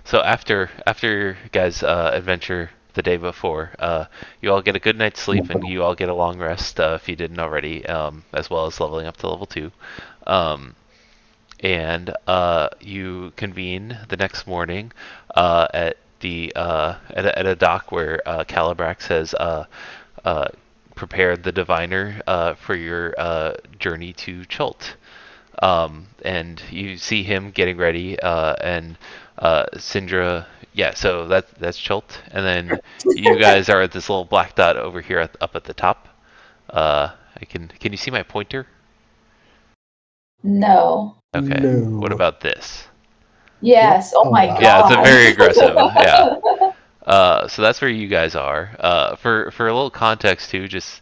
So after you guys adventure the day before, you all get a good night's sleep and you all get a long rest if you didn't already, as well as leveling up to level 2. Um, and you convene the next morning at the at a dock where Calibrax has prepared the diviner for your journey to Chult. And you see him getting ready, and Syndra. Yeah, so that's Chult, and then you guys are at this little black dot over here up at the top. Can you see my pointer? No. Okay. No. What about this? Yes. Oh my god. Yeah, it's a very aggressive. Yeah. So that's where you guys are. For a little context too, just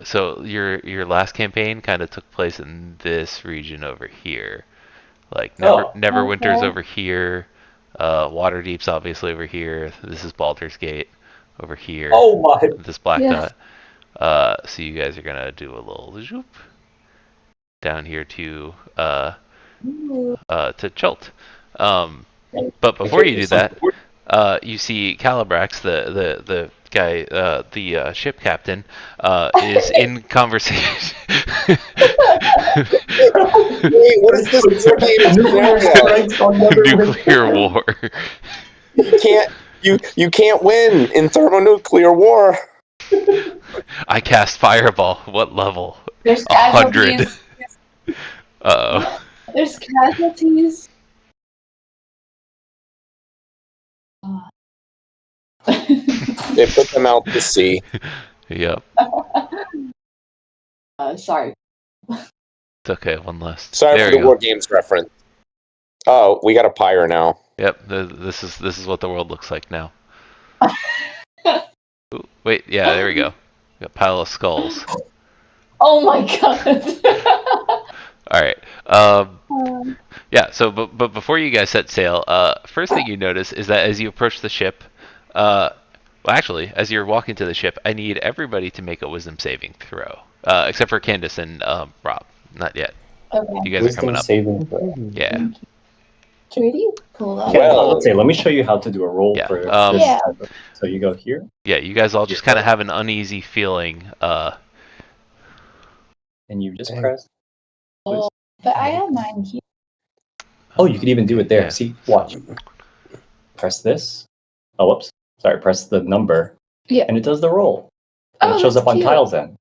so your last campaign kind of took place in this region over here. Like Neverwinter's Okay. over here. Waterdeep's obviously over here. This is Baldur's Gate over here. Oh my. This black Yeah. dot. So you guys are gonna do a little zoop down here to Chult. But before you do that, you see Calibrax, the guy, the ship captain, is in conversation. Wait, what is this scenario? Nuclear war. You can't win in thermonuclear war. I cast Fireball. What level? There's 100. casualties. Uh-oh. There's casualties. They put them out to sea. Yep. Sorry. It's okay. One less. Sorry There for you the go. War Games reference. Oh, we got a pyre now. Yep. This is what the world looks like now. Ooh, wait. Yeah. There we go. Got a pile of skulls. Oh my god. All right. Yeah. So, but before you guys set sail, first thing you notice is that as you approach the ship, well, actually, as you're walking to the ship, I need everybody to make a wisdom saving throw, except for Candace and Rob. Not yet. Okay. You guys are coming up. Saving throw. Yeah. Trudy, pull up. Well- let's say, let me show you how to do a roll Yeah, for this Yeah. So you go here. Yeah. You guys all just kind of have an uneasy feeling. And you just Dang. press. Oh, but I have mine here. Oh, you could even do it there. Yeah. See, watch. Press this. Oh, whoops. Sorry, press the number. Yeah. And it does the roll. And Oh, it shows that's up on cute. tiles then.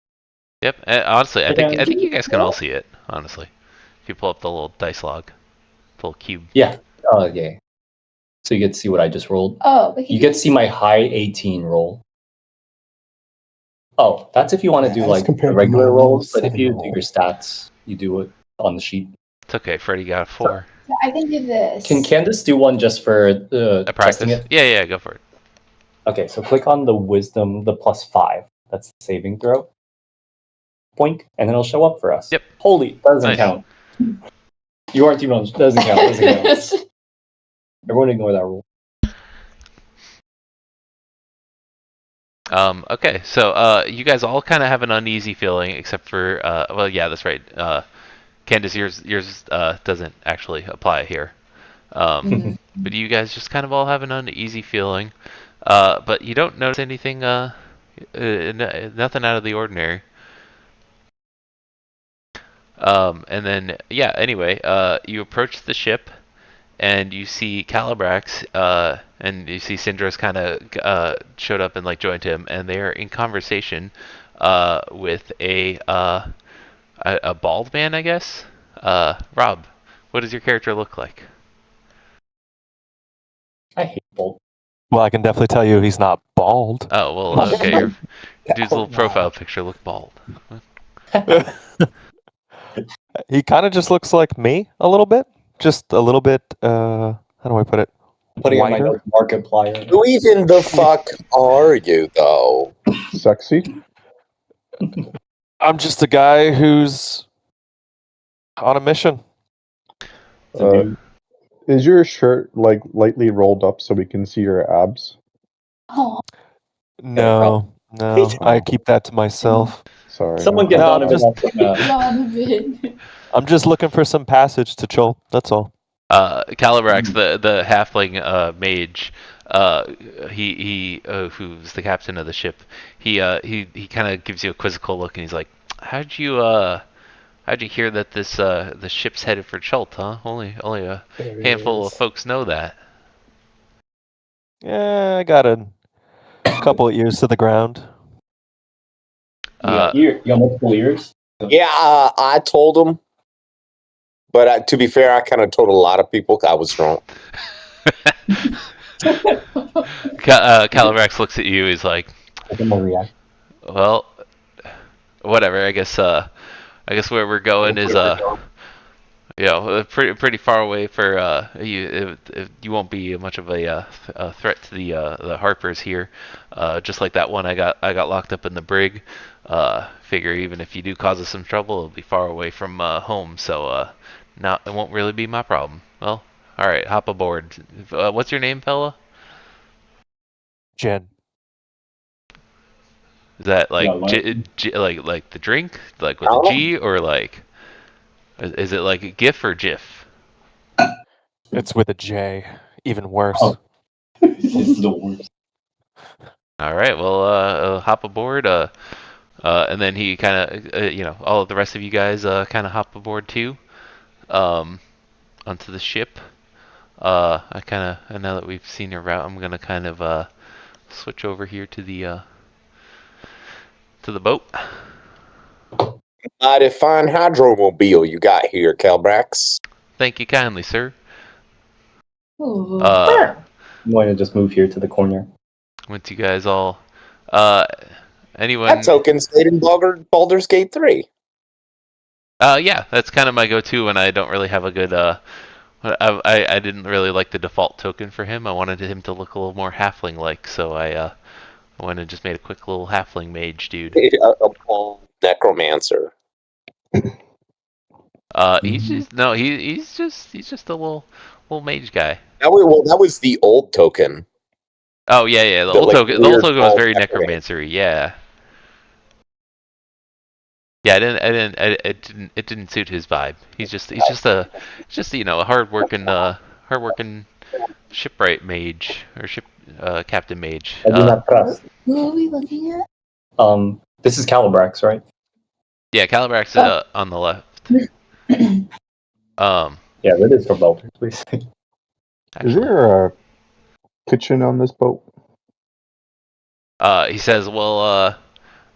Yep. Honestly, I think Okay. you guys can all see it. Honestly, if you pull up the little dice log, the little cube. Yeah. Oh, yeah. So you get to see what I just rolled. Oh, but You get to see my high 18 roll. Oh, that's if you want to do As like compared the to regular my rolls, but if 7 you roll. do your stats, you do it on the sheet. It's okay. Freddie got a 4. I can do this. Can Candace do one just for A practice. testing it? Yeah. Go for it. Okay, so click on the wisdom, the +5. That's the saving throw. Point, and then it'll show up for us. Yep. Holy, doesn't Nice. count. You aren't even on. Doesn't count. Doesn't count. Everyone ignore that rule. Okay, so you guys all kind of have an uneasy feeling, except for well, yeah, that's right. Candace, yours doesn't actually apply here. But you guys just kind of all have an uneasy feeling. But you don't notice anything, nothing out of the ordinary. And then, yeah, anyway, you approach the ship, and you see Calibrax, and you see Syndra's kind of showed up and like joined him, and they are in conversation with a bald man, I guess. Rob, what does your character look like? I hate Bolt. Well, I can definitely tell you he's not bald. Oh, well, okay, your dude's little profile picture looked bald. He kind of just looks like me a little bit. Just a little bit, how do I put it? Putting in my Wider? notes, Markiplier. Who even the fuck are you, though? Sexy. I'm just a guy who's on a mission. Is your shirt like lightly rolled up so we can see your abs? Oh, No, I keep that to myself. Sorry. Someone get No, Donovan just- off the map. Donovan. I'm just looking for some passage to Chol. That's all. Calibrax, the halfling mage, who's the captain of the ship, he kind of gives you a quizzical look, and he's like, "How'd you hear that the ship's headed for Chult, huh? Only a handful of folks know that." Yeah, I got a couple of ears to the ground. You got multiple ears? Yeah, I told him. But to be fair, I kind of told a lot of people I was wrong. Calibrax looks at you. He's like, React. "Well, whatever. I guess where we're going is pretty far away for you. You won't be much of a threat to the Harpers here. Just like that one, I got locked up in the brig. Figure even if you do cause us some trouble, it'll be far away from home. So it won't really be my problem. Well, all right, hop aboard. What's your name, fella? Jen. Is that like Yeah, like the drink, like with a G, or like is it like a GIF or GIF? It's with a J. Even worse. Oh. It's the worst. All right, well, hop aboard. And then he kind of, all of the rest of you guys kind of hop aboard too, onto the ship. Now that we've seen your route, I'm gonna kind of switch over here to the boat. Mighty fine hydromobile you got here, Calbrax. Thank you kindly, sir. Ooh. I'm going to just move here to the corner. Once you guys all, anyone? That token stayed in Baldur's Gate 3. Yeah, that's kind of my go-to when I don't really have a good. I didn't really like the default token for him. I wanted him to look a little more halfling-like, so I went and just made a quick little halfling mage dude. A bald necromancer. He's just he's just a little mage guy. That was the old token. Oh yeah, the old token was very necromancery. Yeah. Yeah, it didn't suit his vibe. He's just a hard-working shipwright mage or ship captain mage. I do not trust. Who are we looking at? This is Calibrax, right? Yeah, Calibrax on the left. Yeah, that is for Baldur, please. Is Actually, there a kitchen on this boat? he says, well,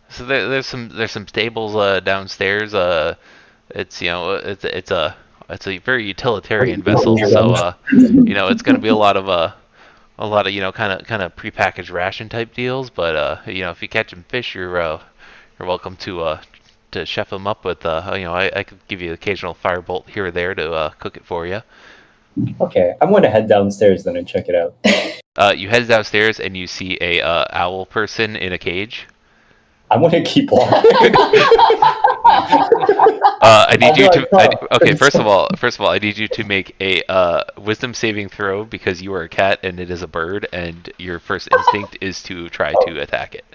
so there's some stables downstairs. It's it's a very utilitarian vessel, so it's going to be a lot of kind of prepackaged ration type deals. But if you catch them fish, you're welcome to chef them up with. I could give you an occasional firebolt here or there to cook it for you. Okay, I'm going to head downstairs then and check it out. You head downstairs and you see a owl person in a cage. I'm going to keep walking. I need you to. Okay, first of all, I need you to make a wisdom saving throw because you are a cat and it is a bird, and your first instinct is to try to attack it.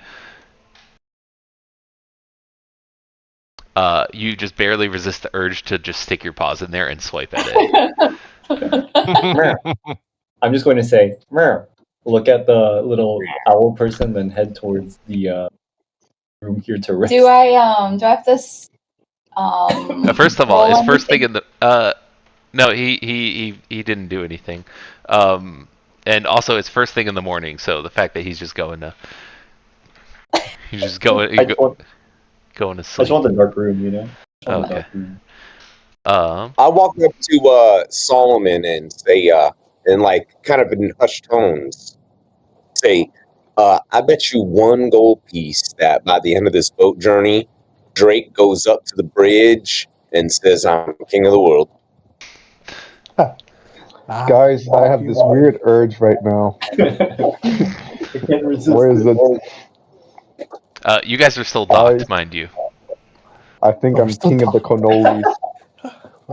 You just barely resist the urge to just stick your paws in there and swipe at it. I'm just going to say, look at the little owl person, then head towards the room here to rest. Do I have this? First of all, his first thing in the no, he didn't do anything, and also it's first thing in the morning. So the fact that he's just going to going to sleep. I just want the dark room, Okay. I walk up to Solomon and say, in kind of in hushed tones, say, I bet you one gold piece that by the end of this boat journey, Drake goes up to the bridge and says, I'm king of the world. Guys, I have this weird urge right now. Where is it? You guys are still docked, mind you. I think I'm king of the cannolis.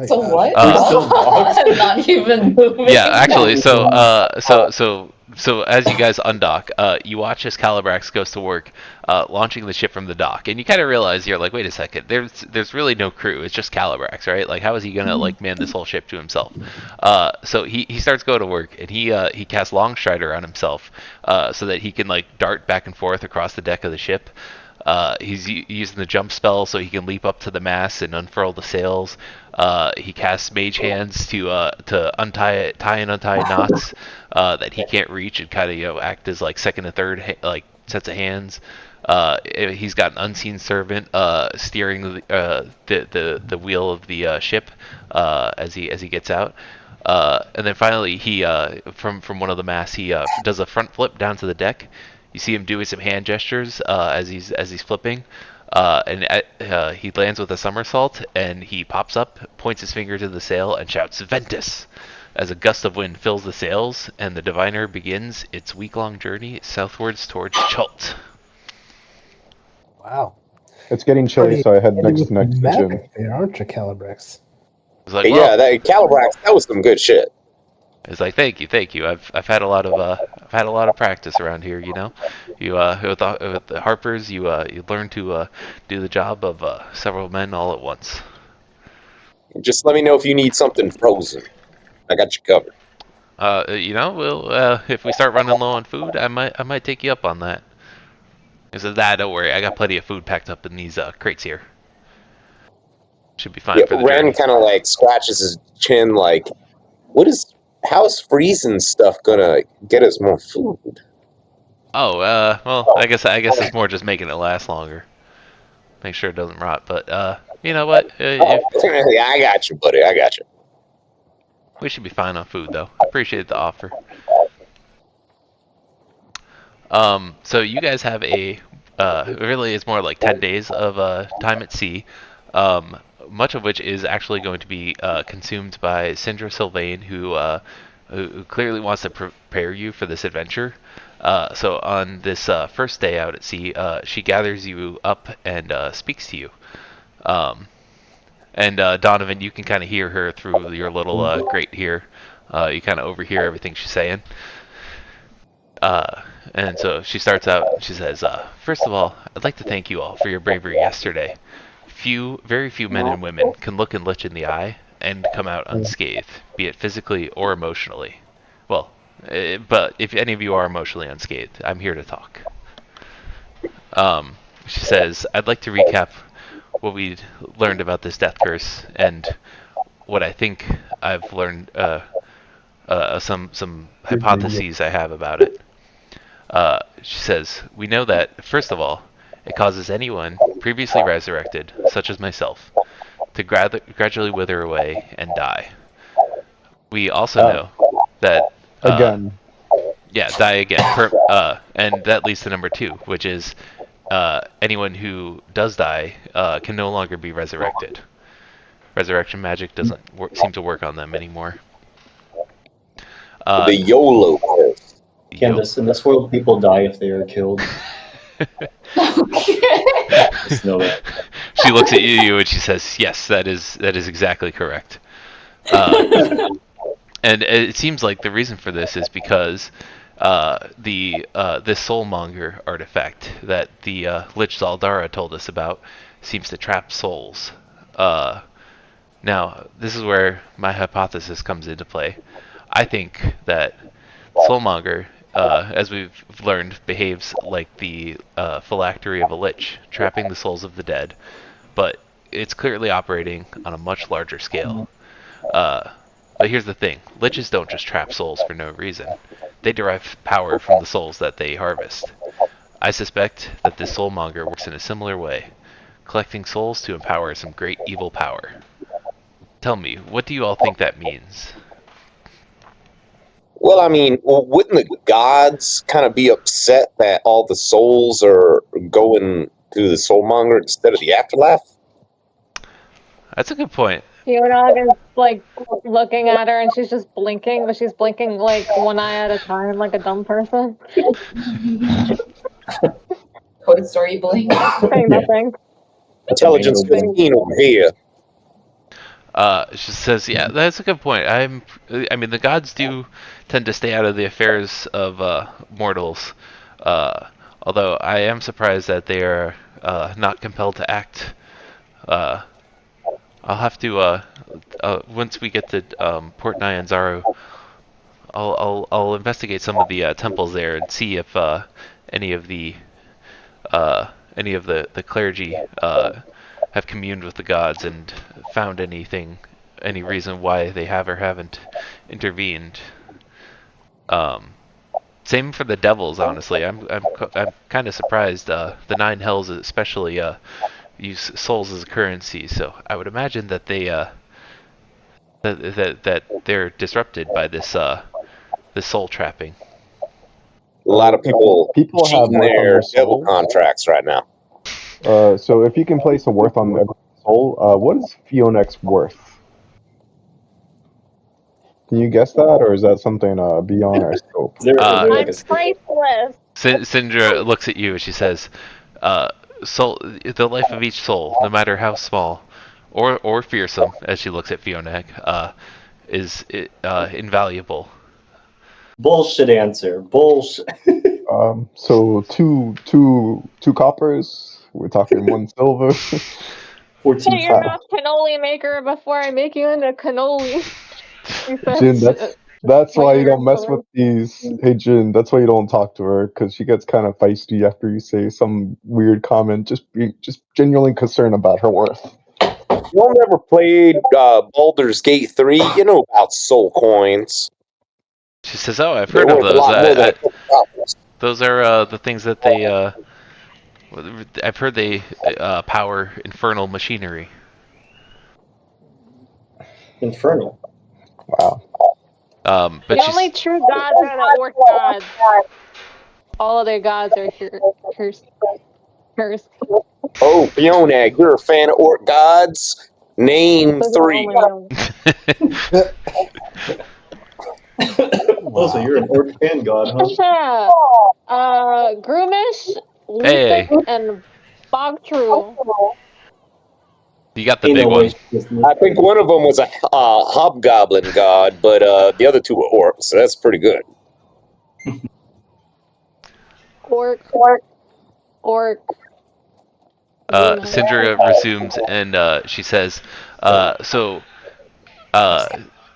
So what? We're still docked? I'm not even moving. Yeah, actually, so So as you guys undock, you watch as Calibrax goes to work, launching the ship from the dock, and you kind of realize you're like, wait a second, there's really no crew. It's just Calibrax, right? Like, how is he gonna like man this whole ship to himself? So he starts going to work, and he casts Longstrider on himself, so that he can like dart back and forth across the deck of the ship. He's using the jump spell so he can leap up to the mast and unfurl the sails. He casts Mage Hands to tie and untie knots that he can't reach, and kind of act as like second and third like sets of hands. He's got an Unseen Servant steering the wheel of the ship as he gets out. And then finally, he from one of the masts, he does a front flip down to the deck. You see him doing some hand gestures as he's flipping, and he lands with a somersault, and he pops up, points his finger to the sail, and shouts "Ventus!" as a gust of wind fills the sails, and the Diviner begins its week-long journey southwards towards Chult. Wow. It's getting chilly, so I head next to the kitchen. There aren't you, Calibrax? It's like, Yeah, that Calibrax, that was some good shit. It's like, thank you. I've had a lot of practice around here. You know, with the Harpers, you learn to do the job of several men all at once. Just let me know if you need something frozen. I got you covered. If we start running low on food, I might take you up on that. He says, don't worry, I got plenty of food packed up in these crates here. Should be fine for the Ren journey. kind of like scratches his chin, like, how's freezing stuff gonna get us more food? Oh, well, I guess it's more just making it last longer. Make sure it doesn't rot. But you know what? I got you, buddy. I got you. We should be fine on food, though. Appreciate the offer. So you guys have really it's more like 10 days of time at sea, much of which is actually going to be consumed by Sindra Sylvain, who clearly wants to prepare you for this adventure. So on this first day out at sea, she gathers you up and speaks to you. And Donovan, you can kind of hear her through your little grate here. You kind of overhear everything she's saying. And so she starts out, she says, first of all, I'd like to thank you all for your bravery yesterday. Very few men and women can look and Lich in the eye and come out unscathed, be it physically or emotionally. Well, but if any of you are emotionally unscathed, I'm here to talk. She says, I'd like to recap what we learned about this death curse and what I think I've learned, some hypotheses I have about it. She says, we know that, first of all, it causes anyone previously resurrected, such as myself, to gradually wither away and die. We also know that... Again. Yeah, die again. And that leads to number 2, which is anyone who does die can no longer be resurrected. Resurrection magic doesn't seem to work on them anymore. The YOLO curse. Candace, in this world, people die if they are killed. Just know that. She looks at you and she says, "Yes, that is exactly correct." And it seems like the reason for this is because this soulmonger artifact that the Lich Zaldara told us about seems to trap souls. Now, this is where my hypothesis comes into play. I think that soulmonger, as we've learned, behaves like the phylactery of a lich, trapping the souls of the dead, but it's clearly operating on a much larger scale. But here's the thing, liches don't just trap souls for no reason. They derive power from the souls that they harvest. I suspect that this soulmonger works in a similar way, collecting souls to empower some great evil power. Tell me, what do you all think that means? Well, I mean, wouldn't the gods kind of be upset that all the souls are going to the soulmonger instead of the afterlife? That's a good point. Theodog is like looking at her and she's just blinking, but she's blinking like one eye at a time, like a dumb person. Code Story blink. Saying nothing. Intelligence 15 over here. She says, "Yeah, that's a good point. I mean, the gods do tend to stay out of the affairs of mortals. Uh, although I am surprised that they are not compelled to act. Uh, I'll have to once we get to Port Nyanzaru, I'll investigate some of the temples there and see if any of the the clergy have communed with the gods and found any reason why they have or haven't intervened. Um, Same for the devils, honestly. I'm kind of surprised. The nine hells, especially, use souls as a currency, so I would imagine that that they're disrupted by this soul trapping. A lot of people People have cheating worth on their their devil soul. contracts right now. So if you can place a worth on every soul, what is Fionex's worth? Can you guess that, or is that something beyond our scope? Is there like I'm a scale? priceless. Syndra looks at you and she says, "Soul, the life of each soul, no matter how small or fearsome," as she looks at Fioneg, is invaluable." Bullshit answer. Bullshit. So two coppers. We're talking one silver. 14 Get your Uh, mouth cannoli maker before I make you into cannoli. He Jin, says, that's why you later don't mess with these. Hey Jin, that's why you don't talk to her, because she gets kind of feisty after you say some weird comment. Just genuinely concerned about her worth. Y'all never played Baldur's Gate 3? You know about soul coins. She says, "Oh, I've They're heard of worth a those. lot more than a couple dollars. Those are the things that they. I've heard they power infernal machinery." Infernal. Wow. But the only true gods are the orc gods. All other gods are cursed. Oh, Fiona, you're a fan of Orc Gods? Name Those are the 3. only Oh, so you're an orc fan god, huh? ones. Groomish, Hey. Luthic, and Bogtrue. You got the Ain't big no way one. she just I think one of them was a hobgoblin god, but the other two were orcs, so that's pretty good. Orc. Syndra resumes and she says, "So,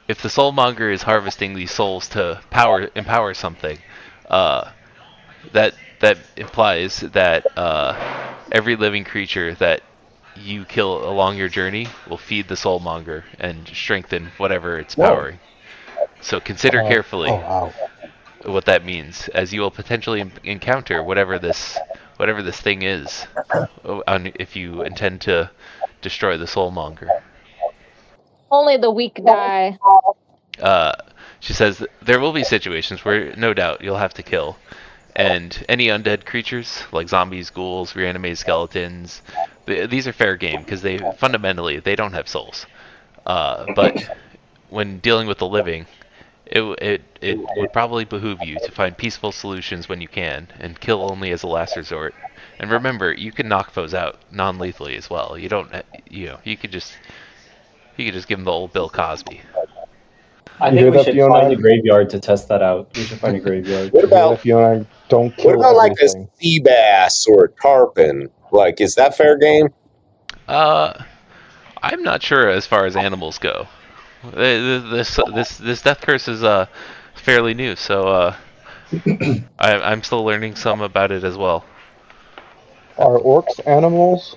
if the soulmonger is harvesting these souls to empower something, uh, that implies that every living creature that you kill along your journey will feed the soulmonger and strengthen whatever it's Whoa. powering. So consider carefully wow. what that means, as you will potentially encounter whatever this thing is, if you intend to destroy the soulmonger." Only the weak die. Uh, she says there will be situations where no doubt you'll have to kill, and any undead creatures like zombies, ghouls, reanimated skeletons, these are fair game because they don't have souls. But when dealing with the living, it would probably behoove you to find peaceful solutions when you can, and kill only as a last resort. And remember, you can knock foes out non-lethally as well. You don't, you could just give them the old Bill Cosby. I You think hear we that, should Fiona? find a graveyard to test that out. We should find a graveyard. What You hear about that, Fiona? Don't what kill about like a everything. sea bass or a tarpon? Like, is that fair game? I'm not sure as far as animals go. This death curse is fairly new, so I'm still learning some about it as well. Are orcs animals?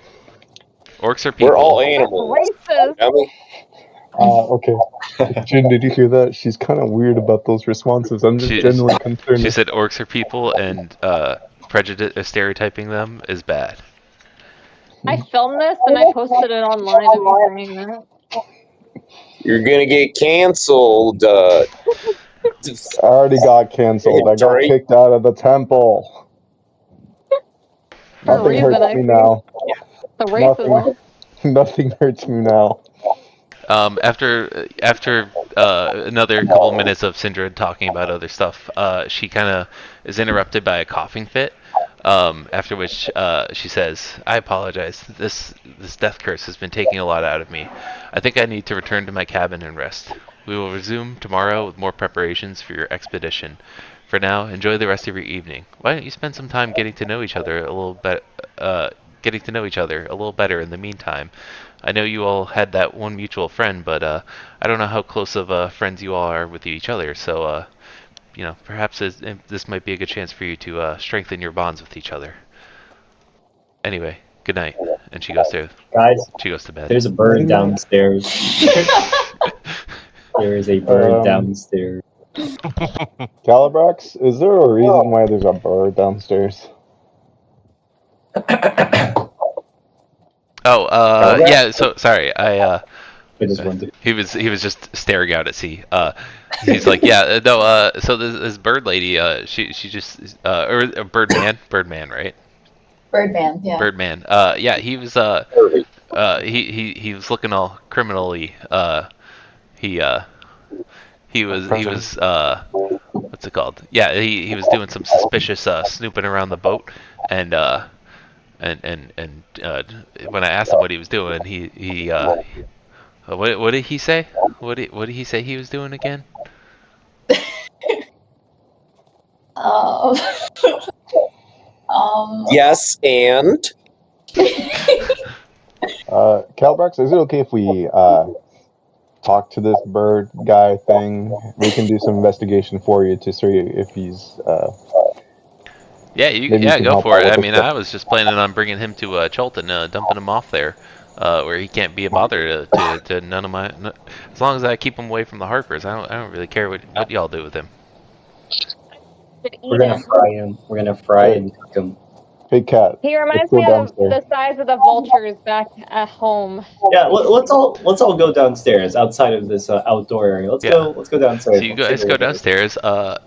Orcs are We're all people. animals. Racist. I mean, Okay. Jin, did you hear that? She's kind of weird about those responses. I'm just She genuinely concerned. she said orcs are people, and stereotyping them is bad. I filmed this and I posted it online of me saying that. you're gonna get canceled. I already got canceled. I got Drake. kicked out of the temple. For a Nothing reason, hurts I me think. now. The racism. Nothing hurts me now. After another couple minutes of Syndra talking about other stuff, she kind of is interrupted by a coughing fit. After which she says, "I apologize. This death curse has been taking a lot out of me. I think I need to return to my cabin and rest. We will resume tomorrow with more preparations for your expedition. For now, enjoy the rest of your evening. Why don't you spend some time getting to know each other a little bit, better in the meantime? I know you all had that one mutual friend, but I don't know how close of friends you all are with each other. So, perhaps this might be a good chance for you to strengthen your bonds with each other. Anyway, good night." And she goes to Guys, bed. there's a bird downstairs. There is a bird downstairs. Calibrax, is there a reason why there's a bird downstairs? Oh, yeah. So sorry, I just wanted to. he was just staring out at sea. He's like, yeah, no. So this bird lady, she just or Birdman, right? Birdman, yeah. Birdman. Yeah, he was he was looking all criminally. He was what's it called? Yeah, he was doing some suspicious snooping around the boat, and when I asked him what he was doing, he what did he say? What did he say he was doing again? Yes, and Calibrax, is it okay if we talk to this bird guy thing? We can do some investigation for you to see if he's. Yeah, Maybe you can go help for out it. with I this mean, stuff. I was just planning on bringing him to Cholton, dumping him off there, where he can't be a bother to none of my. As long as I keep him away from the Harpers, I don't really care what y'all do with him. We're gonna fry him. We're gonna fry and cook him. Hey, Cat. He let's reminds go me of downstairs. the size of the vultures back at home. Yeah, let's all go downstairs outside of this outdoor area. Let's go downstairs. So you guys go downstairs.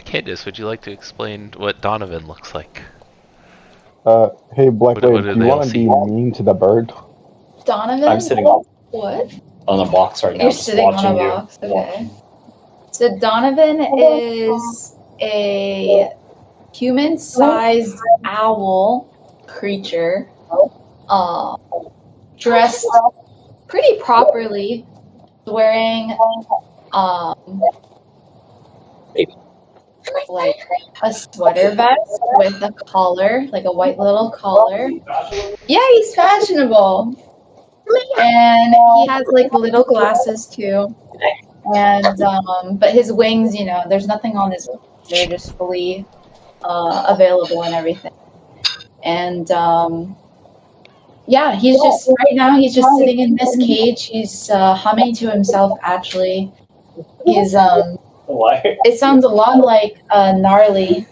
Candace, would you like to explain what Donovan looks like? Hey, Black What Lady, do do you they all want to see? be mean to the bird? Donovan? I'm sitting What? on a box right now. You're just sitting on watching a you. box, okay. So Donovan is a human-sized owl creature, dressed pretty properly, wearing like a sweater vest with a collar, like a white little collar. Yeah, he's fashionable. And he has like little glasses too. And but his wings, there's nothing on his wings. They're just fully available and everything. And yeah, he's just sitting in this cage. He's humming to himself. Actually, he's Why? It sounds a lot like Gnarly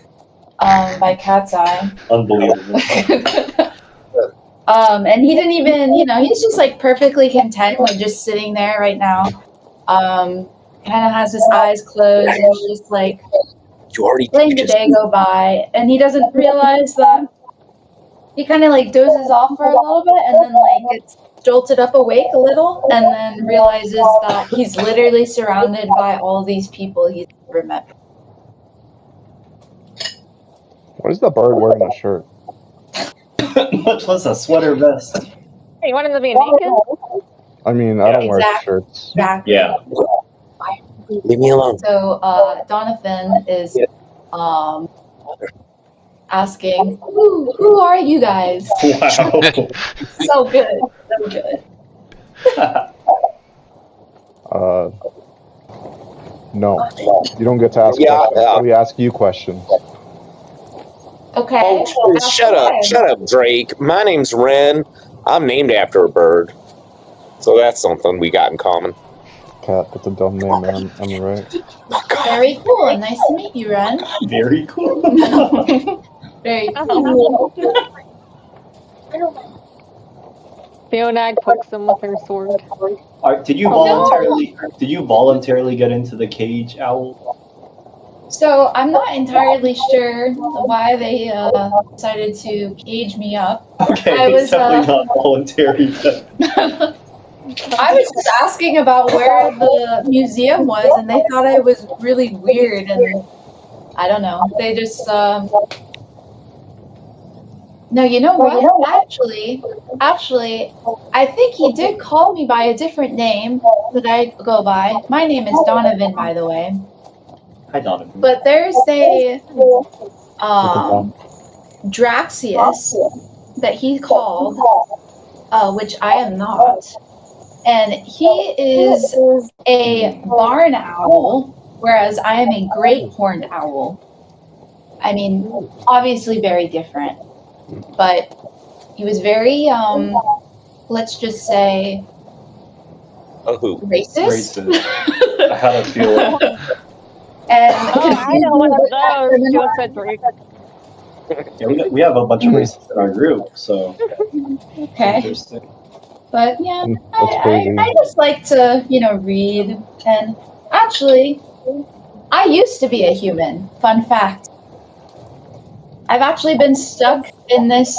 by Cat's Eye. Unbelievable. And he didn't even, he's just like perfectly content with just sitting there right now. Kind of has his eyes closed and he's just like letting the day go by. And he doesn't realize that he kind of like dozes off for a little bit and then like gets jolted up awake a little and then realizes that he's literally surrounded by all these people he's never met. What is the bird wearing a shirt? Much less a sweater vest. Hey, you want him to be naked? I mean, I don't wear Exactly. shirts. Exactly. Yeah. leave me alone. So Donovan is asking, who are you guys? Wow. So good. So good. No. You don't get to ask Yeah, questions. yeah. We ask you questions. Okay. Shut up, Drake. My name's Ren. I'm named after a bird. So that's something we got in common. Cat, that's a dumb name, man. Am I right? Very cool. Nice to meet you, Ren. Very cool. Very cool. Fionag pokes him with her sword. Did you voluntarily get into the cage, Owl? So I'm not entirely sure why they decided to cage me up. Okay, I was, it's definitely not voluntary. I was just asking about where the museum was, and they thought I was really weird, and I don't know. They just No, you know what? Actually, I think he did call me by a different name that I go by. My name is Donovan, by the way. Hi, Donovan. But there's a Draxius that he called, which I am not. And he is a barn owl, whereas I am a great horned owl. I mean, obviously very different. But he was very, let's just say, racist. I had a feeling. And I know one of those. She looks at Drake. Yeah, we have a bunch of racists in our group, so okay. Interesting. But yeah, That's crazy. I just like to, read. And actually, I used to be a human. Fun fact. I've actually been stuck in this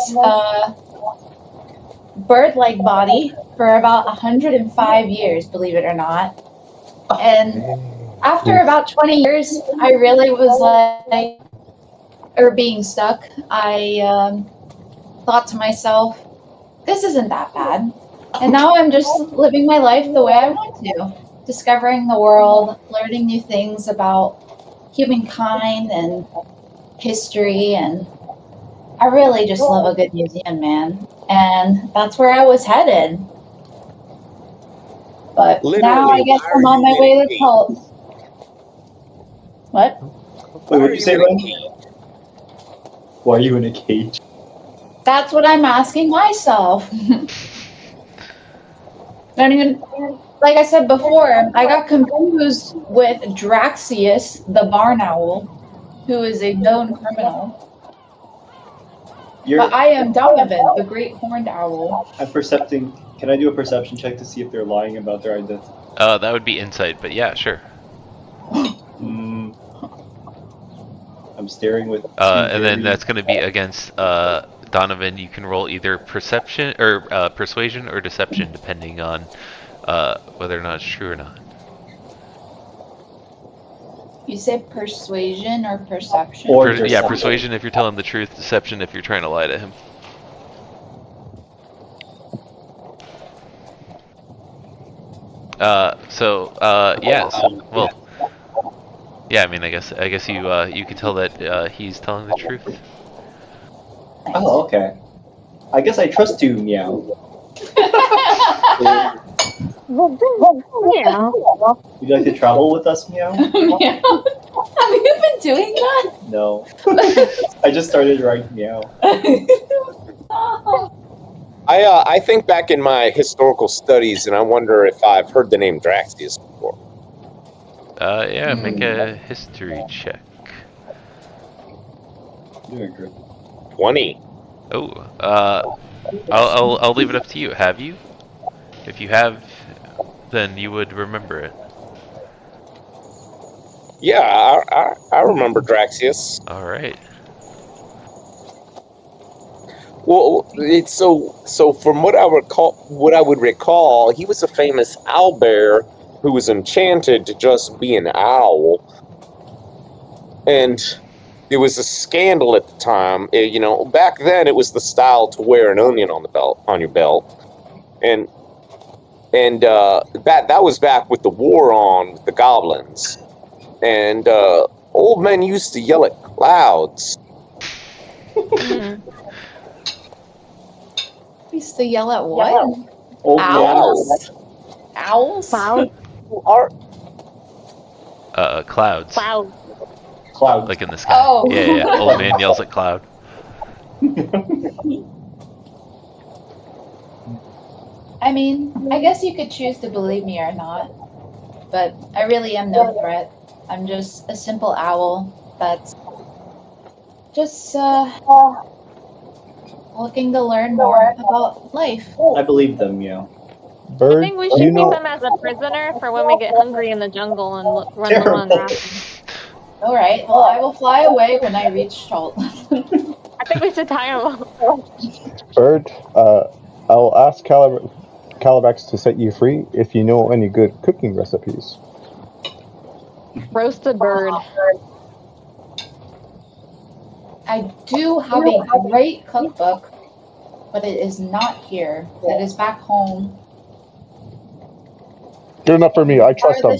bird-like body for about 105 years, believe it or not. And after about 20 years, I really was like, or being stuck, I thought to myself, this isn't that bad. And now I'm just living my life the way I want to, discovering the world, learning new things about humankind and history, and I really just love a good museum, man. And that's where I was headed. But now I guess I'm on my way to cult. What? Wait, what did you say, Ryan? Why are you in a cage? That's what I'm asking myself. Not even, like I said before, I got confused with Draxius, the barn owl, who is a known criminal. But I am Donovan, the great horned owl. I'm percepting. Can I do a perception check to see if they're lying about their identity? That would be insight, but yeah, sure. I'm staring with. And then that's going to be against Donovan. You can roll either perception or persuasion or deception, depending on whether or not it's true or not. You say persuasion or perception? Yeah, persuasion if you're telling the truth, deception if you're trying to lie to him. Yeah, I mean, I guess you can tell that he's telling the truth. Oh, okay. I guess I trust you, Meow. Yeah. Would you like to travel with us, Meow? Meow. Have you been doing that? No. I just started writing Meow. I think back in my historical studies, and I wonder if I've heard the name Draxius before. Yeah, make a history check. Doing good. 20. Oh, I'll leave it up to you. Have you? If you have, then you would remember it. Yeah, I remember Draxius. All right. Well, it's so from what I would recall, he was a famous owlbear who was enchanted to just be an owl, and it was a scandal at the time. Back then it was the style to wear an onion on your belt, and that was back with the war on with the goblins, and old men used to yell at clouds. Used to yell at what? Old Owls? Owls? Cloud. Clouds. Cloud. Like in the sky. Oh. Yeah. Old man yells at cloud. I mean, I guess you could choose to believe me or not, but I really am no threat. I'm just a simple owl that's just looking to learn more about life. I believe them, Meow. Bird, I think we should keep them as a prisoner for when we get hungry in the jungle and run them on rations. All right. Well, I will fly away when I reach Chult. I think we should tie them up. Bird, I'll ask Calabax to set you free if you know any good cooking recipes. Roasted bird. I do have a great cookbook, but it is not here. It is back home. Good enough for me. I trust them.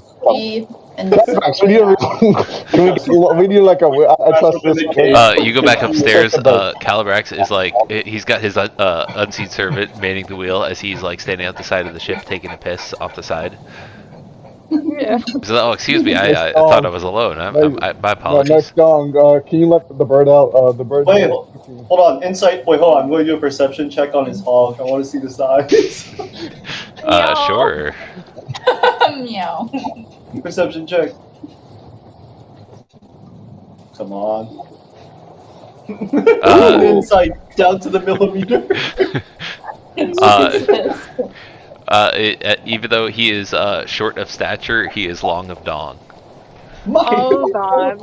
Max, we need we need like a. I trust this. You go back upstairs. Calibrax is like he's got his unseen servant manning the wheel as he's like standing at the side of the ship taking a piss off the side. Yeah. So, oh, excuse me. I thought I was alone. My apologies. Next song. Can you let the bird out? The bird. Wait, hold on. Insight. Wait, hold on. I'm going to do a perception check on his hog. I want to see the size. Sure. Meow. Perception check. Come on. Insight down to the millimeter. Even though he is short of stature, he is long of dong. Oh God.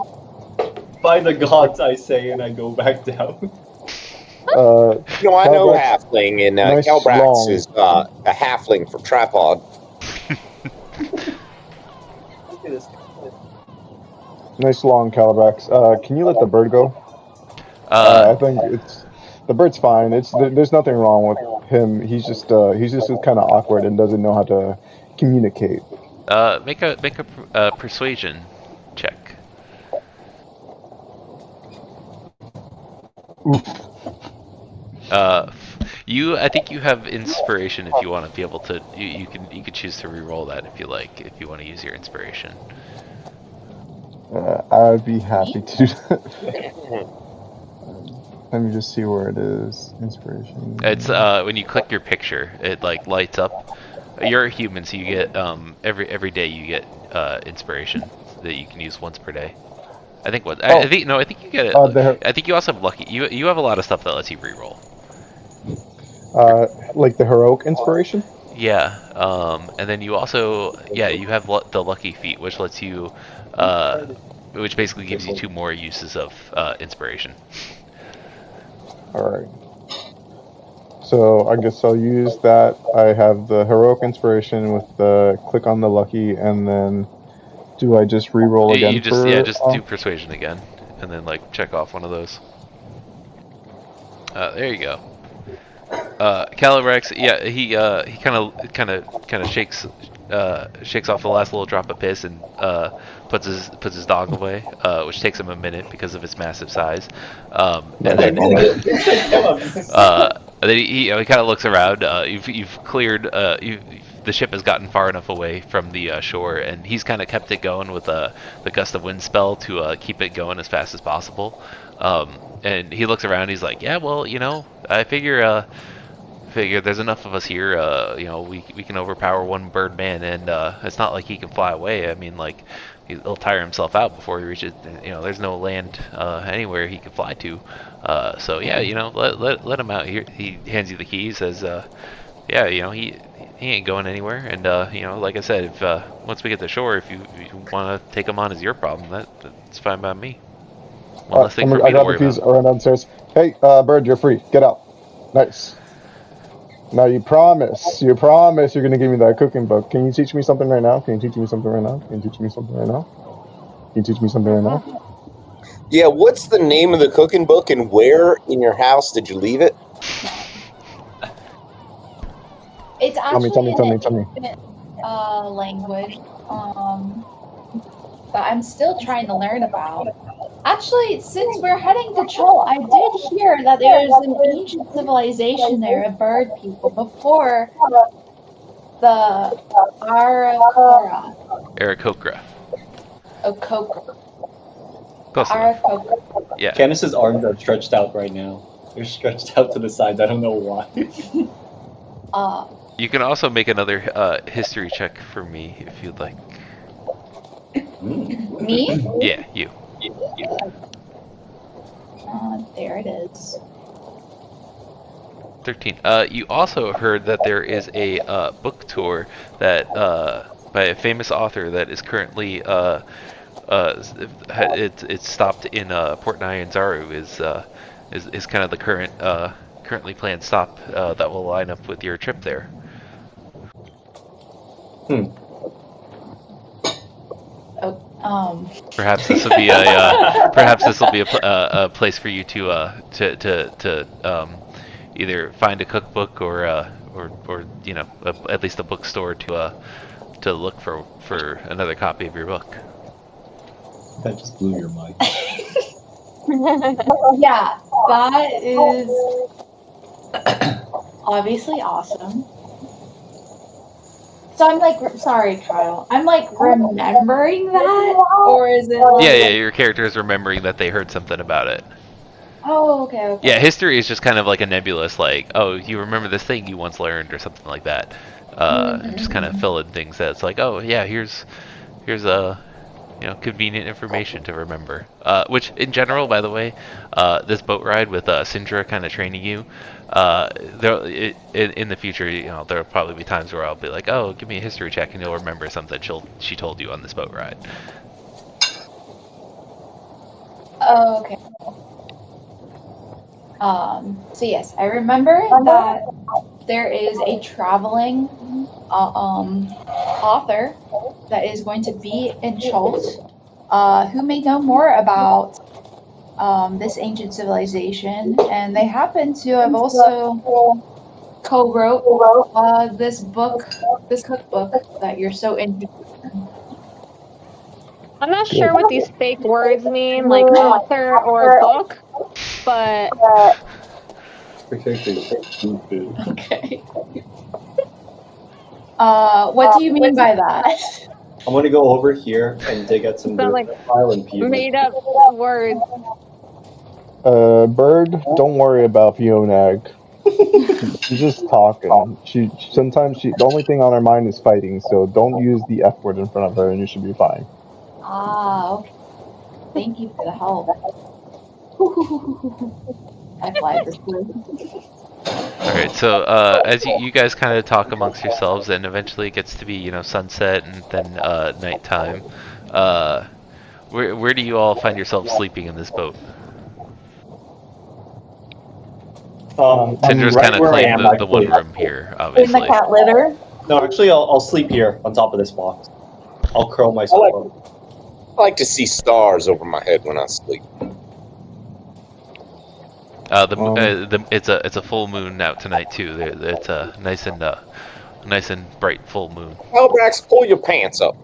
By the gods, I say, and I go back down. No, I know halfling, and nice Calbrax long. is a halfling for tripod. Look at this. Nice long Calibrax. Can you let the bird go? I think the bird's fine. There's nothing wrong with him. He's just kind of awkward and doesn't know how to communicate. Make a persuasion check. Oof. I think you have inspiration if you want to be able to. You can choose to re-roll that if you like. If you want to use your inspiration. I'd be happy to. Let me just see where it is. Inspiration. It's when you click your picture, it like lights up. You're a human, so you get every day you get inspiration that you can use once per day. I think what I think no, I think you get it. I think you also have lucky. You have a lot of stuff that lets you re-roll. Like the heroic inspiration. Yeah. And then you also you have the lucky feat, which lets you which basically gives you 2 more uses of inspiration. Alright. So I guess I'll use that. I have the heroic inspiration with the click on the lucky, and then do I just re-roll again? You just do persuasion again, and then like check off one of those. There you go. Calibrax, he kind of shakes off the last little drop of piss and puts his dog away, which takes him a minute because of its massive size. And then he kind of looks around. You've cleared. The ship has gotten far enough away from the shore, and he's kind of kept it going with the gust of wind spell to keep it going as fast as possible. And he looks around. He's like, yeah, well, I figure there's enough of us here. We can overpower one bird man, and it's not like he can fly away. I mean, like he'll tire himself out before he reaches. There's no land anywhere he can fly to. So yeah, let him out here. He hands you the keys. Says, he ain't going anywhere. And like I said, if once we get to shore, if you want to take him on as your problem, that's fine by me. One less thing for me I to got worry the keys. about. I run downstairs. Hey, bird, you're free. Get out. Nice. Now you promise you're gonna give me that cooking book. Can you teach me something right now? Can you teach me something right now? Yeah, what's the name of the cooking book, and where in your house did you leave it? It's actually Tell me. in a different language. That I'm still trying to learn about. Actually, since we're heading to Troll, I did hear that there's an ancient civilization there of bird people before the Aarakocra. Okokra. Close enough. Aarakocra. Yeah. Candace's arms are stretched out right now. They're stretched out to the sides. I don't know why. You can also make another history check for me if you'd like. Me? Yeah, you. There it is. 13. You also heard that there is a book tour that by a famous author that is currently it's stopped in Port Nyanzaru is kind of the currently planned stop that will line up with your trip there. Perhaps this will be a place for you to either find a cookbook or at least a bookstore to look for another copy of your book. That just blew your mind. Yeah, that is obviously awesome. So I'm like, sorry, Kyle. I'm like remembering that, or is it? Like... Yeah. Your character is remembering that they heard something about it. Oh, okay. Yeah, history is just kind of like a nebulous, like, oh, you remember this thing you once learned or something like that. Just kind of fill in things that it's like, oh yeah, here's a convenient information to remember. Which in general, by the way, this boat ride with Syndra kind of training you, in the future, there'll probably be times where I'll be like, oh, give me a history check, and you'll remember something she told you on this boat ride. Oh, okay. So yes, I remember that there is a traveling author that is going to be in Chult, who may know more about this ancient civilization, and they happen to have also co-wrote this cookbook that you're so interested in. I'm not sure what these fake words mean, like author or book, but... Okay. What do you mean by that? I'm gonna go over here and dig at some like island people. Made up words. Bird, don't worry about Fionag. She's just talking. The only thing on her mind is fighting, so don't use the F word in front of her and you should be fine. Ah, okay. Thank you for the help. I fly this one. Alright, so as you guys kind of talk amongst yourselves, and eventually it gets to be, sunset and then nighttime, where do you all find yourselves sleeping in this boat? Syndra's kind of claimed the one room here, obviously. In the cat litter? No, actually, I'll sleep here on top of this box. I'll curl myself up. I like to see stars over my head when I sleep. It's a full moon out tonight too. It's a nice and bright full moon. Calibrax, pull your pants up.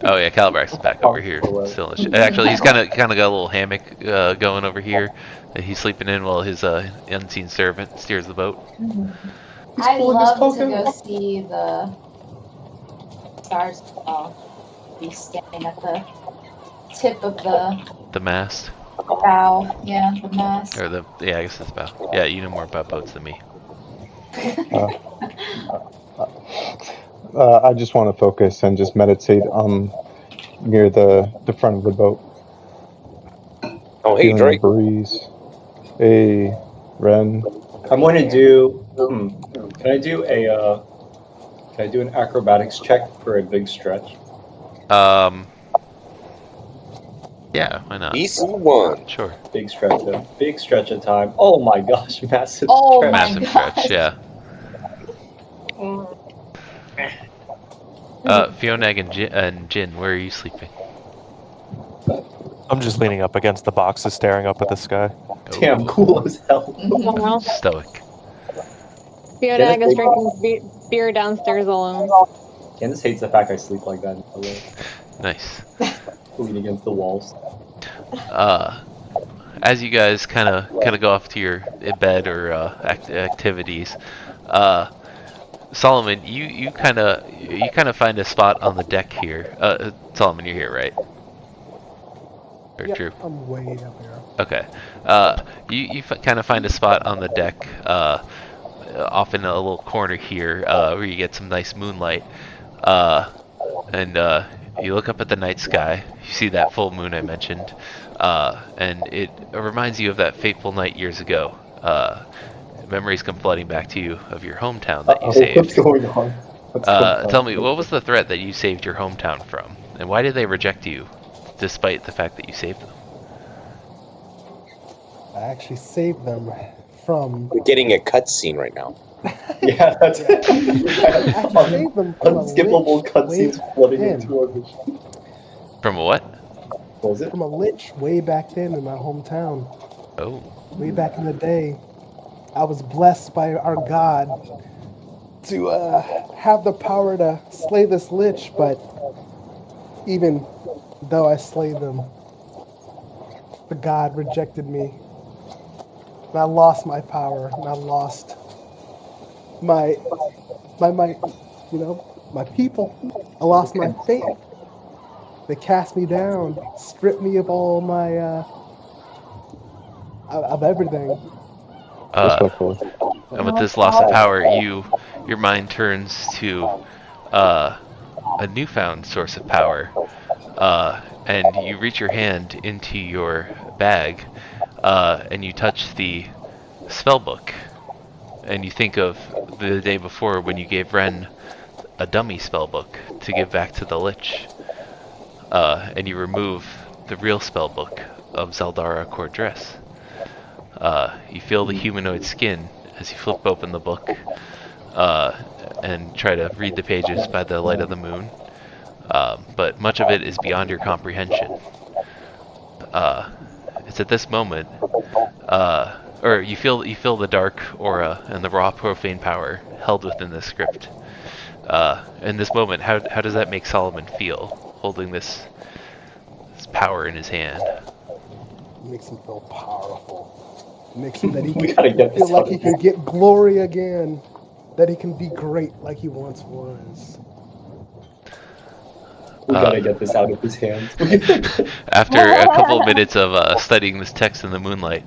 Oh yeah, Calibrax is back over here. Still, actually, he's kind of got a little hammock going over here that he's sleeping in while his unseen servant steers the boat. I'd love to go see the stars. Be standing at the tip of the mast. Bow, yeah, the mast. Or I guess it's bow. Yeah, you know more about boats than me. I just want to focus and just meditate near the front of the boat. Oh, hey, Drake. Breeze. Hey, Ren. I'm going to do. Can I do an acrobatics check for a big stretch? Yeah, why not? EC1. Sure. Big stretch of time. Oh my gosh, massive stretch. Massive stretch, yeah. Fionag and Jin, where are you sleeping? I'm just leaning up against the boxes, staring up at the sky. Damn, cool as hell. Stoic. Fionag is drinking beer downstairs alone. Candace hates the fact I sleep like that. Nice. Leaning against the walls. As you guys kind of go off to your bed or activities, Solomon, you kind of find a spot on the deck here. Solomon, you're here, right? Or yep, Drew? I'm way up here. Okay. You kind of find a spot on the deck, off in a little corner here, where you get some nice moonlight, and you look up at the night sky. You see that full moon I mentioned, and it reminds you of that fateful night years ago. Memories come flooding back to you of your hometown that you saved. What's going on? Tell me, what was the threat that you saved your hometown from, and why did they reject you, despite the fact that you saved them? I actually saved them from... We're getting a cutscene right now. Yeah, that's it. I saved them from unskippable cutscenes flooding into our vision. From a what? What was it? From a lich way back then in my hometown. Oh. Way back in the day. I was blessed by our god to have the power to slay this lich, but even though I slayed them, the god rejected me. And I lost my power, and I lost my my people. I lost my faith. They cast me down, stripped me of all my of everything. Respectfully. And with this loss of power, your mind turns to a newfound source of power, and you reach your hand into your bag, and you touch the spell book, and you think of the day before when you gave Ren a dummy spell book to give back to the Lich, and you remove the real spell book of Zaldara Cordress. You feel the humanoid skin as you flip open the book, and try to read the pages by the light of the moon, but much of it is beyond your comprehension. It's at this moment, or you feel the dark aura and the raw profane power held within the script. In this moment, how does that make Solomon feel, holding this power in his hand? It makes him feel powerful. It makes him that he We gotta get feel this like out he of can here. get glory again. That he can be great like he once was. We gotta get this out of his hands. After a couple of minutes of studying this text in the moonlight,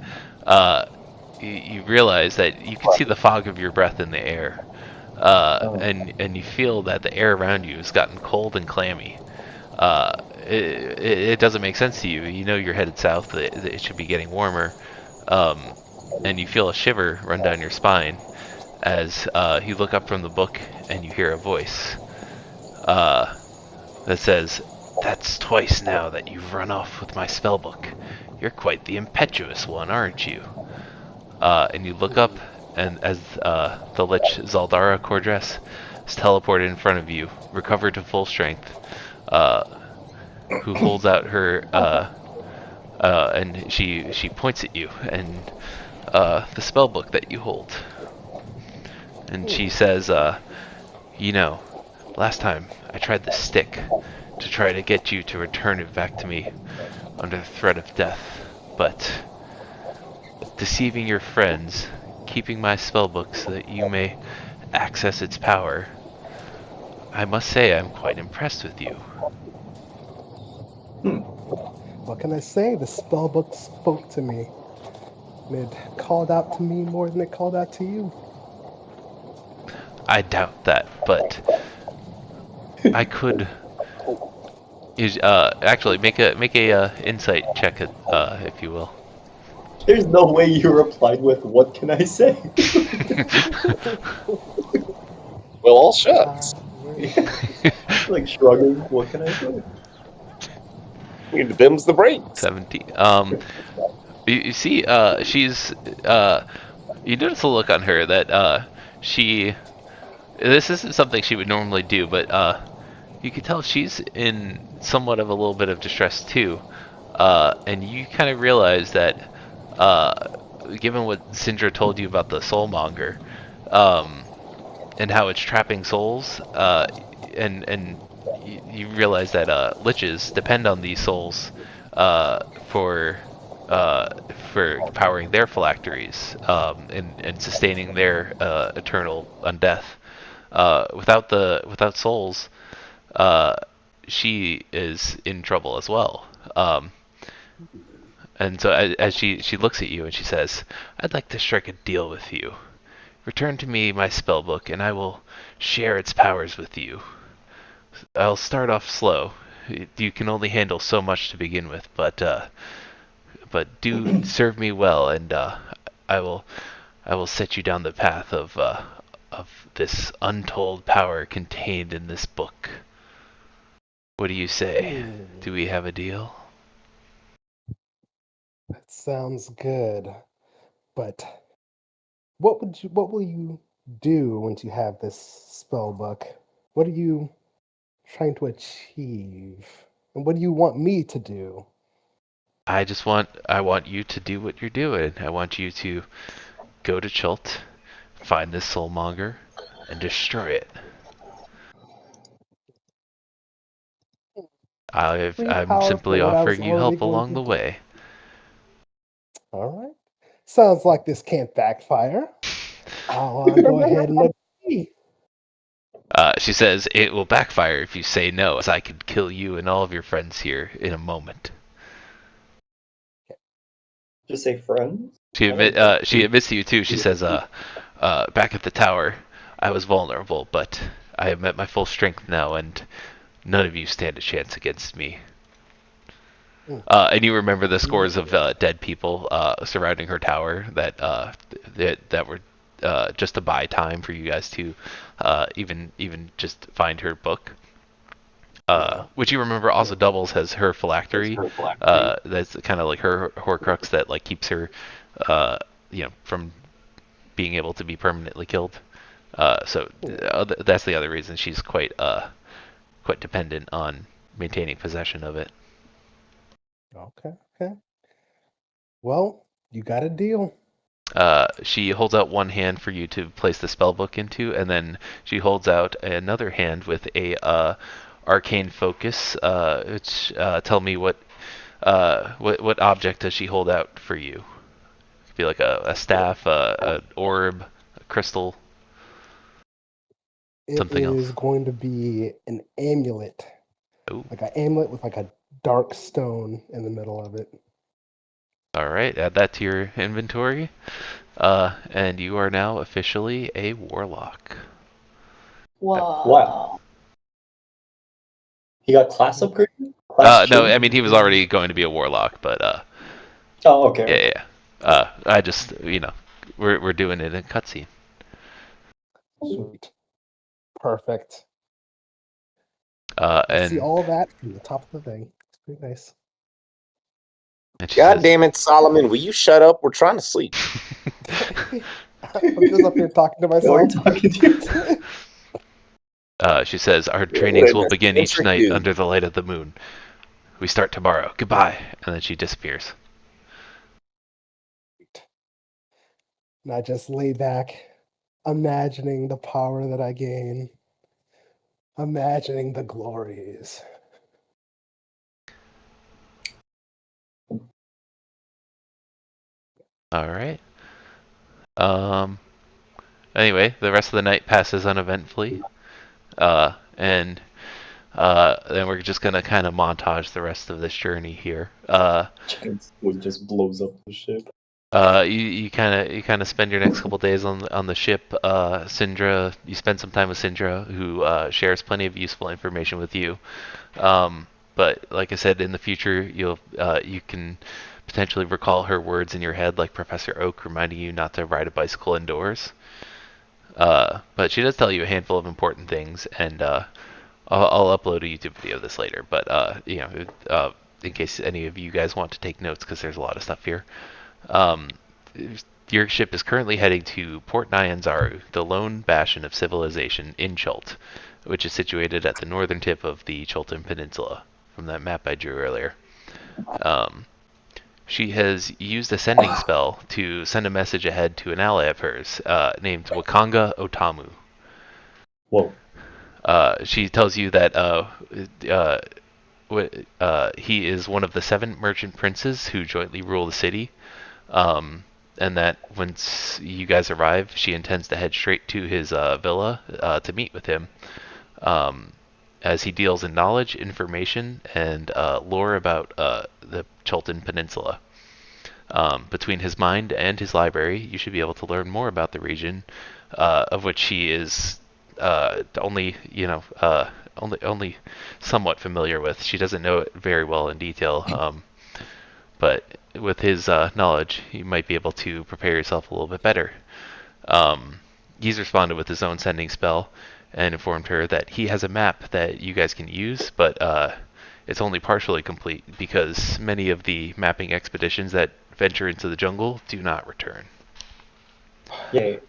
you realize that you can see the fog of your breath in the air, and you feel that the air around you has gotten cold and clammy. It doesn't make sense to you. You know you're headed south. It should be getting warmer, and you feel a shiver run down your spine as you look up from the book and you hear a voice that says, "That's twice now that you've run off with my spellbook. You're quite the impetuous one, aren't you?" And you look up, and as the Lich Zaldara Cordress is teleported in front of you, recovered to full strength, who holds out her, and she points at you, and the spellbook that you hold. And she says, last time I tried the stick to try to get you to return it back to me under the threat of death, but deceiving your friends, keeping my spellbook so that you may access its power, I must say I'm quite impressed with you. What can I say? The spellbook spoke to me. And it called out to me more than it called out to you. I doubt that, but I could. Actually, make a insight check, if you will. There's no way you replied with, "What can I say?" Well, all shucks. Like shrugging. What can I say? Them's the breaks. 17. You see, she's. You notice a look on her that she. This isn't something she would normally do, but you can tell she's in somewhat of a little bit of distress too. And you kind of realize that, given what Sindra told you about the soulmonger, and how it's trapping souls, and you realize that liches depend on these souls for powering their phylacteries, and sustaining their eternal undeath. Without souls, she is in trouble as well. And so as she looks at you and she says, "I'd like to strike a deal with you. Return to me my spellbook, and I will share its powers with you. I'll start off slow. You can only handle so much to begin with, but do serve me well, and I will set you down the path of this untold power contained in this book. What do you say? Do we have a deal?" That sounds good. But what will you do once you have this spell book? What are you trying to achieve? And what do you want me to do? I want you to do what you're doing. I want you to go to Chult, find this soulmonger, and destroy it. Pretty I'm powerful simply what I was offering you already help going along to the do. way. All right. Sounds like this can't backfire. I'll go ahead and agree. She says, it will backfire if you say no, as I could kill you and all of your friends here in a moment. Just say friends. She admits to you too. She says, back at the tower, I was vulnerable, but I am at my full strength now, and none of you stand a chance against me. And you remember the scores of dead people surrounding her tower that were just to buy time for you guys to even just find her book. Which you remember also doubles as her phylactery. That's kind of like her Horcrux that like keeps her, from being able to be permanently killed. That's the other reason she's quite dependent on maintaining possession of it. Okay. Well, you got a deal. She holds out one hand for you to place the spell book into, and then she holds out another hand with a arcane focus. Tell me what object does she hold out for you? Could be like a staff, an orb, a crystal, It something else. is going to be an amulet. Ooh. Like an amulet with like a dark stone in the middle of it. All right, add that to your inventory, and you are now officially a warlock. Whoa. Wow. He got class upgraded? No, I mean he was already going to be a warlock, but Oh, okay. yeah. I just we're doing it in cutscene. Sweet. Perfect. And see all that from the top of the thing. It's pretty nice. God damn it, Solomon! Will you shut up? We're trying to sleep. I'm just up here talking to myself. Talking to you. She says, our trainings will begin each night under the light of the moon. We start tomorrow. Goodbye. And then she disappears. And I just lay back, imagining the power that I gain, imagining the glories. All right. Anyway, the rest of the night passes uneventfully. And then we're just gonna kind of montage the rest of this journey here. Just blows up the ship. You kind of spend your next couple days on the ship. Syndra, you spend some time with Syndra, who shares plenty of useful information with you. But like I said, in the future, you can potentially recall her words in your head, like Professor Oak reminding you not to ride a bicycle indoors. But she does tell you a handful of important things, and I'll upload a YouTube video of this later. But in case any of you guys want to take notes, because there's a lot of stuff here. Your ship is currently heading to Port Nyanzaru, the lone bastion of civilization in Chult, which is situated at the northern tip of the Chultan Peninsula, from that map I drew earlier. She has used a sending spell to send a message ahead to an ally of hers, named Wakanga Otamu. Whoa. She tells you that he is one of the 7 merchant princes who jointly rule the city. And that once you guys arrive, she intends to head straight to his villa to meet with him, as he deals in knowledge, information, and lore about the Chultan Peninsula. Between his mind and his library, you should be able to learn more about the region, of which he is only somewhat familiar with. She doesn't know it very well in detail. But with his knowledge, you might be able to prepare yourself a little bit better. He's responded with his own sending spell and informed her that he has a map that you guys can use, but it's only partially complete because many of the mapping expeditions that venture into the jungle do not return. Yay.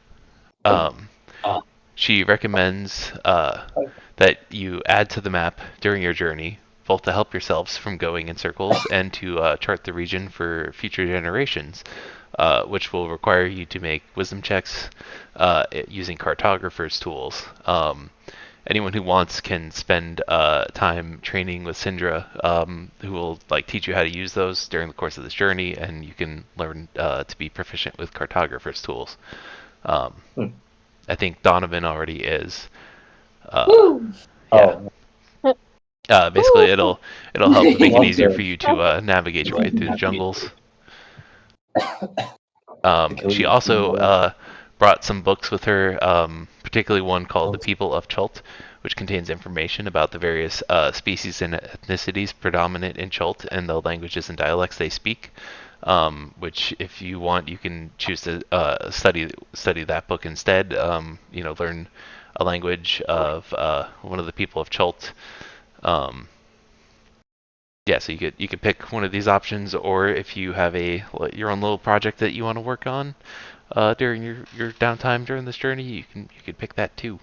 She recommends that you add to the map during your journey both to help yourselves from going in circles and to chart the region for future generations, which will require you to make wisdom checks using cartographers' tools. Anyone who wants can spend time training with Syndra, who will teach you how to use those during the course of this journey, and you can learn to be proficient with cartographers' tools. I think Donovan already is. Yeah. Basically, it'll help make it easier for you to navigate your way through the jungles. She also brought some books with her, particularly one called The People of Chult, which contains information about the various species and ethnicities predominant in Chult and the languages and dialects they speak. Which, if you want, you can choose to study that book instead. Learn a language of one of the people of Chult. Yeah, so you could pick one of these options, or if you have your own little project that you want to work on during your downtime during this journey, you could pick that too.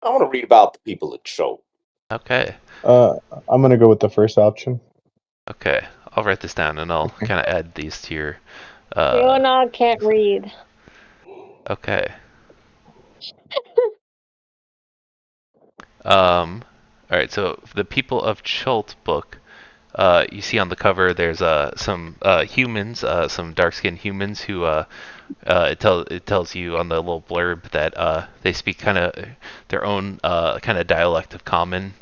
I want to read about the people of Cho. Okay. I'm gonna go with the first option. Okay, I'll write this down and I'll kind of add these to your. Leonard can't read. Okay. All right. So the People of Chult book. You see on the cover, there's some humans, some dark-skinned humans who it tells you on the little blurb that they speak kind of their own kind of dialect of Common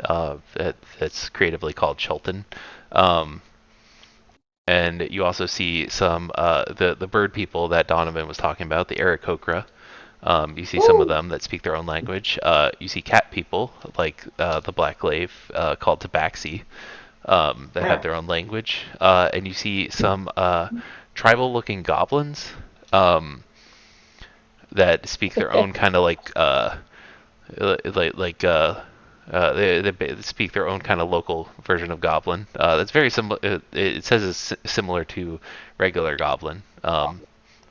that's creatively called Chultan. And you also see some the bird people that Donovan was talking about, the Aarakocra. You see some of them that speak their own language. You see cat people like the Black Glaive called Tabaxi. That have their own language, and you see some tribal-looking goblins that speak their own kind of they speak their own kind of local version of goblin. That's very similar. It says it's similar to regular goblin, but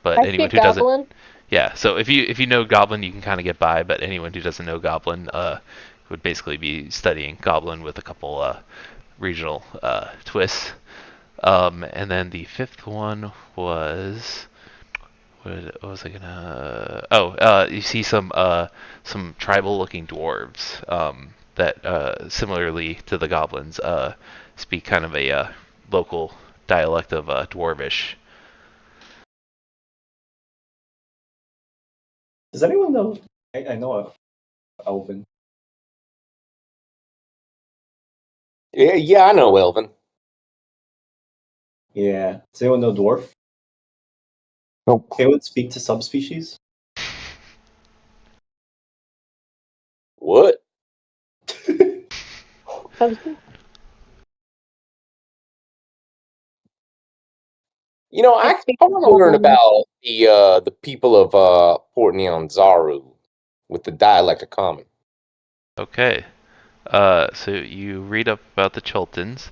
I anyone speak who doesn't, Goblin. yeah. So if you know goblin, you can kind of get by, but anyone who doesn't know goblin would basically be studying goblin with a couple regional twists. And then the fifth one was what was I gonna? You see some tribal-looking dwarves that similarly to the goblins speak kind of a local dialect of dwarvish. Does anyone know? I know a Elven. Yeah, I know Elven. Yeah. Does anyone know Dwarf? Nope. Can anyone speak to subspecies? What? You know, I want to learn about the people of Port Nyanzaru with the dialect of Common. Okay. So you read up about the Chultans,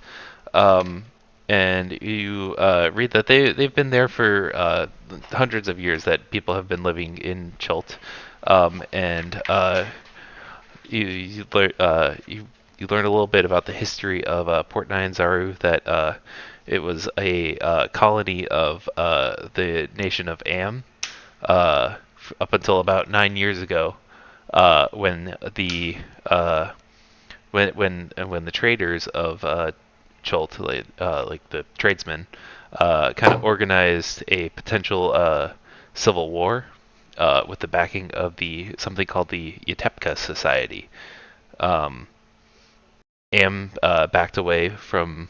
and you read that they've been there for hundreds of years. That people have been living in Chult, and you learn a little bit about the history of Port Nyanzaru. That it was a colony of the nation of Am up until about 9 years ago, when the when the traders of Chult, like the tradesmen, kind of organized a potential civil war with the backing of something called the Yatepka Society. Am backed away from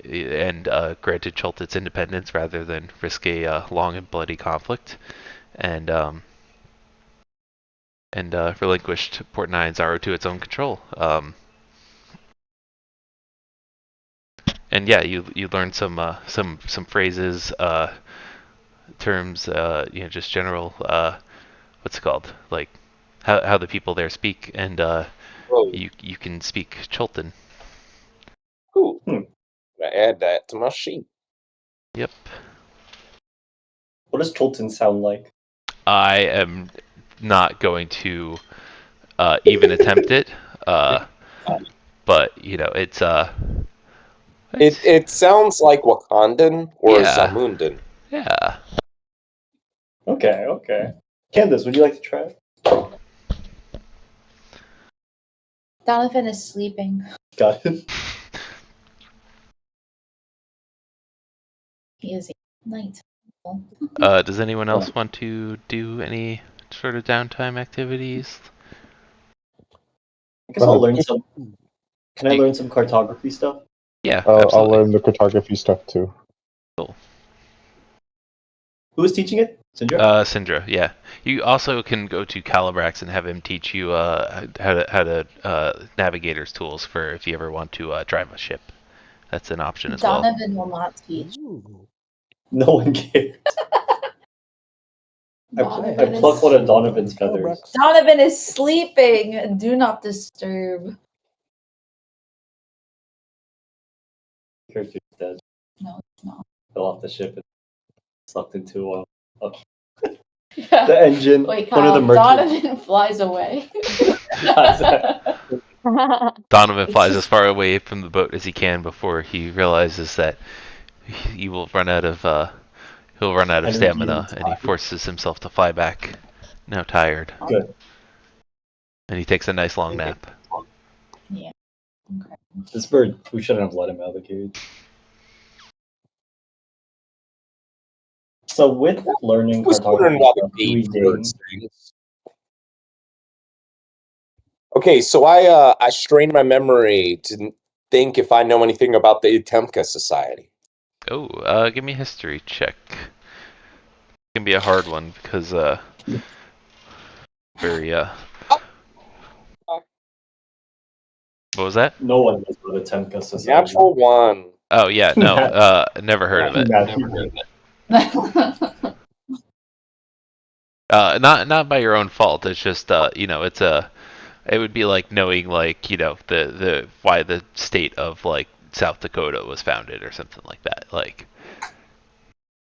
and granted Chult its independence rather than risk a long and bloody conflict, and relinquished Port Nyanzaru to its own control. And yeah, you learn some phrases, terms, just general what's it called, like how the people there speak, and you can speak Chultan. Cool. I add that to my sheet. Yep. What does Chultan sound like? I am not going to even attempt it. But it's It sounds like Wakandan or Zamundan. Yeah. Okay. Candace, would you like to try it? Donovan is sleeping. Got it. He is night. Does anyone else want to do any sort of downtime activities? I guess I'll learn some. Can I learn some cartography stuff? Yeah, I'll learn the cartography stuff too. Cool. Who is teaching it? Syndra? Syndra, yeah. You also can go to Calibrax and have him teach you how to navigator's tools for if you ever want to drive a ship. That's an option as well. Donovan will not teach. No one cares. I pluck one of Donovan's feathers. Donovan is sleeping. Do not disturb. Character's dead. No, it's not. Fell off the ship and sucked into the engine. Wait, one of the Kyle, Donovan flies away. Donovan flies as far away from the boat as he can before he realizes that he will run out of stamina, and he forces himself to fly back, now tired. Good. And he takes a nice long nap. Yeah. Okay. This bird, we shouldn't have let him out of the cage. So with learning cartography, okay, so I strained my memory to think if I know anything about the Itemka Society. Oh, give me a history check. It can be a hard one because very What was that? No one knows about the Itemka Society. Natural one. Oh yeah, no, never heard of it. Not by your own fault. It's just it would be like knowing the why the state of like South Dakota was founded or something like that. Like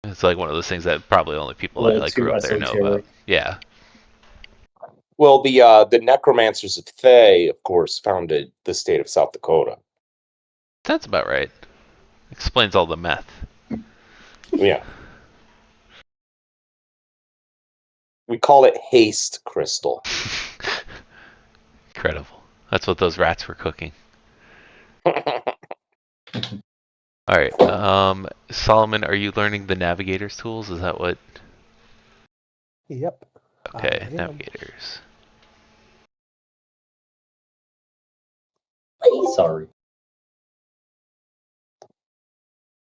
it's like one of those things that probably only people that grew up there know about. Yeah. Well, the necromancers of Thay, of course, founded the state of South Dakota. That's about right. Explains all the meth. Yeah. We call it haste crystal. Incredible. That's what those rats were cooking. All right. Solomon, are you learning the navigator's tools? Is that what? Yep. Okay, navigators. Sorry.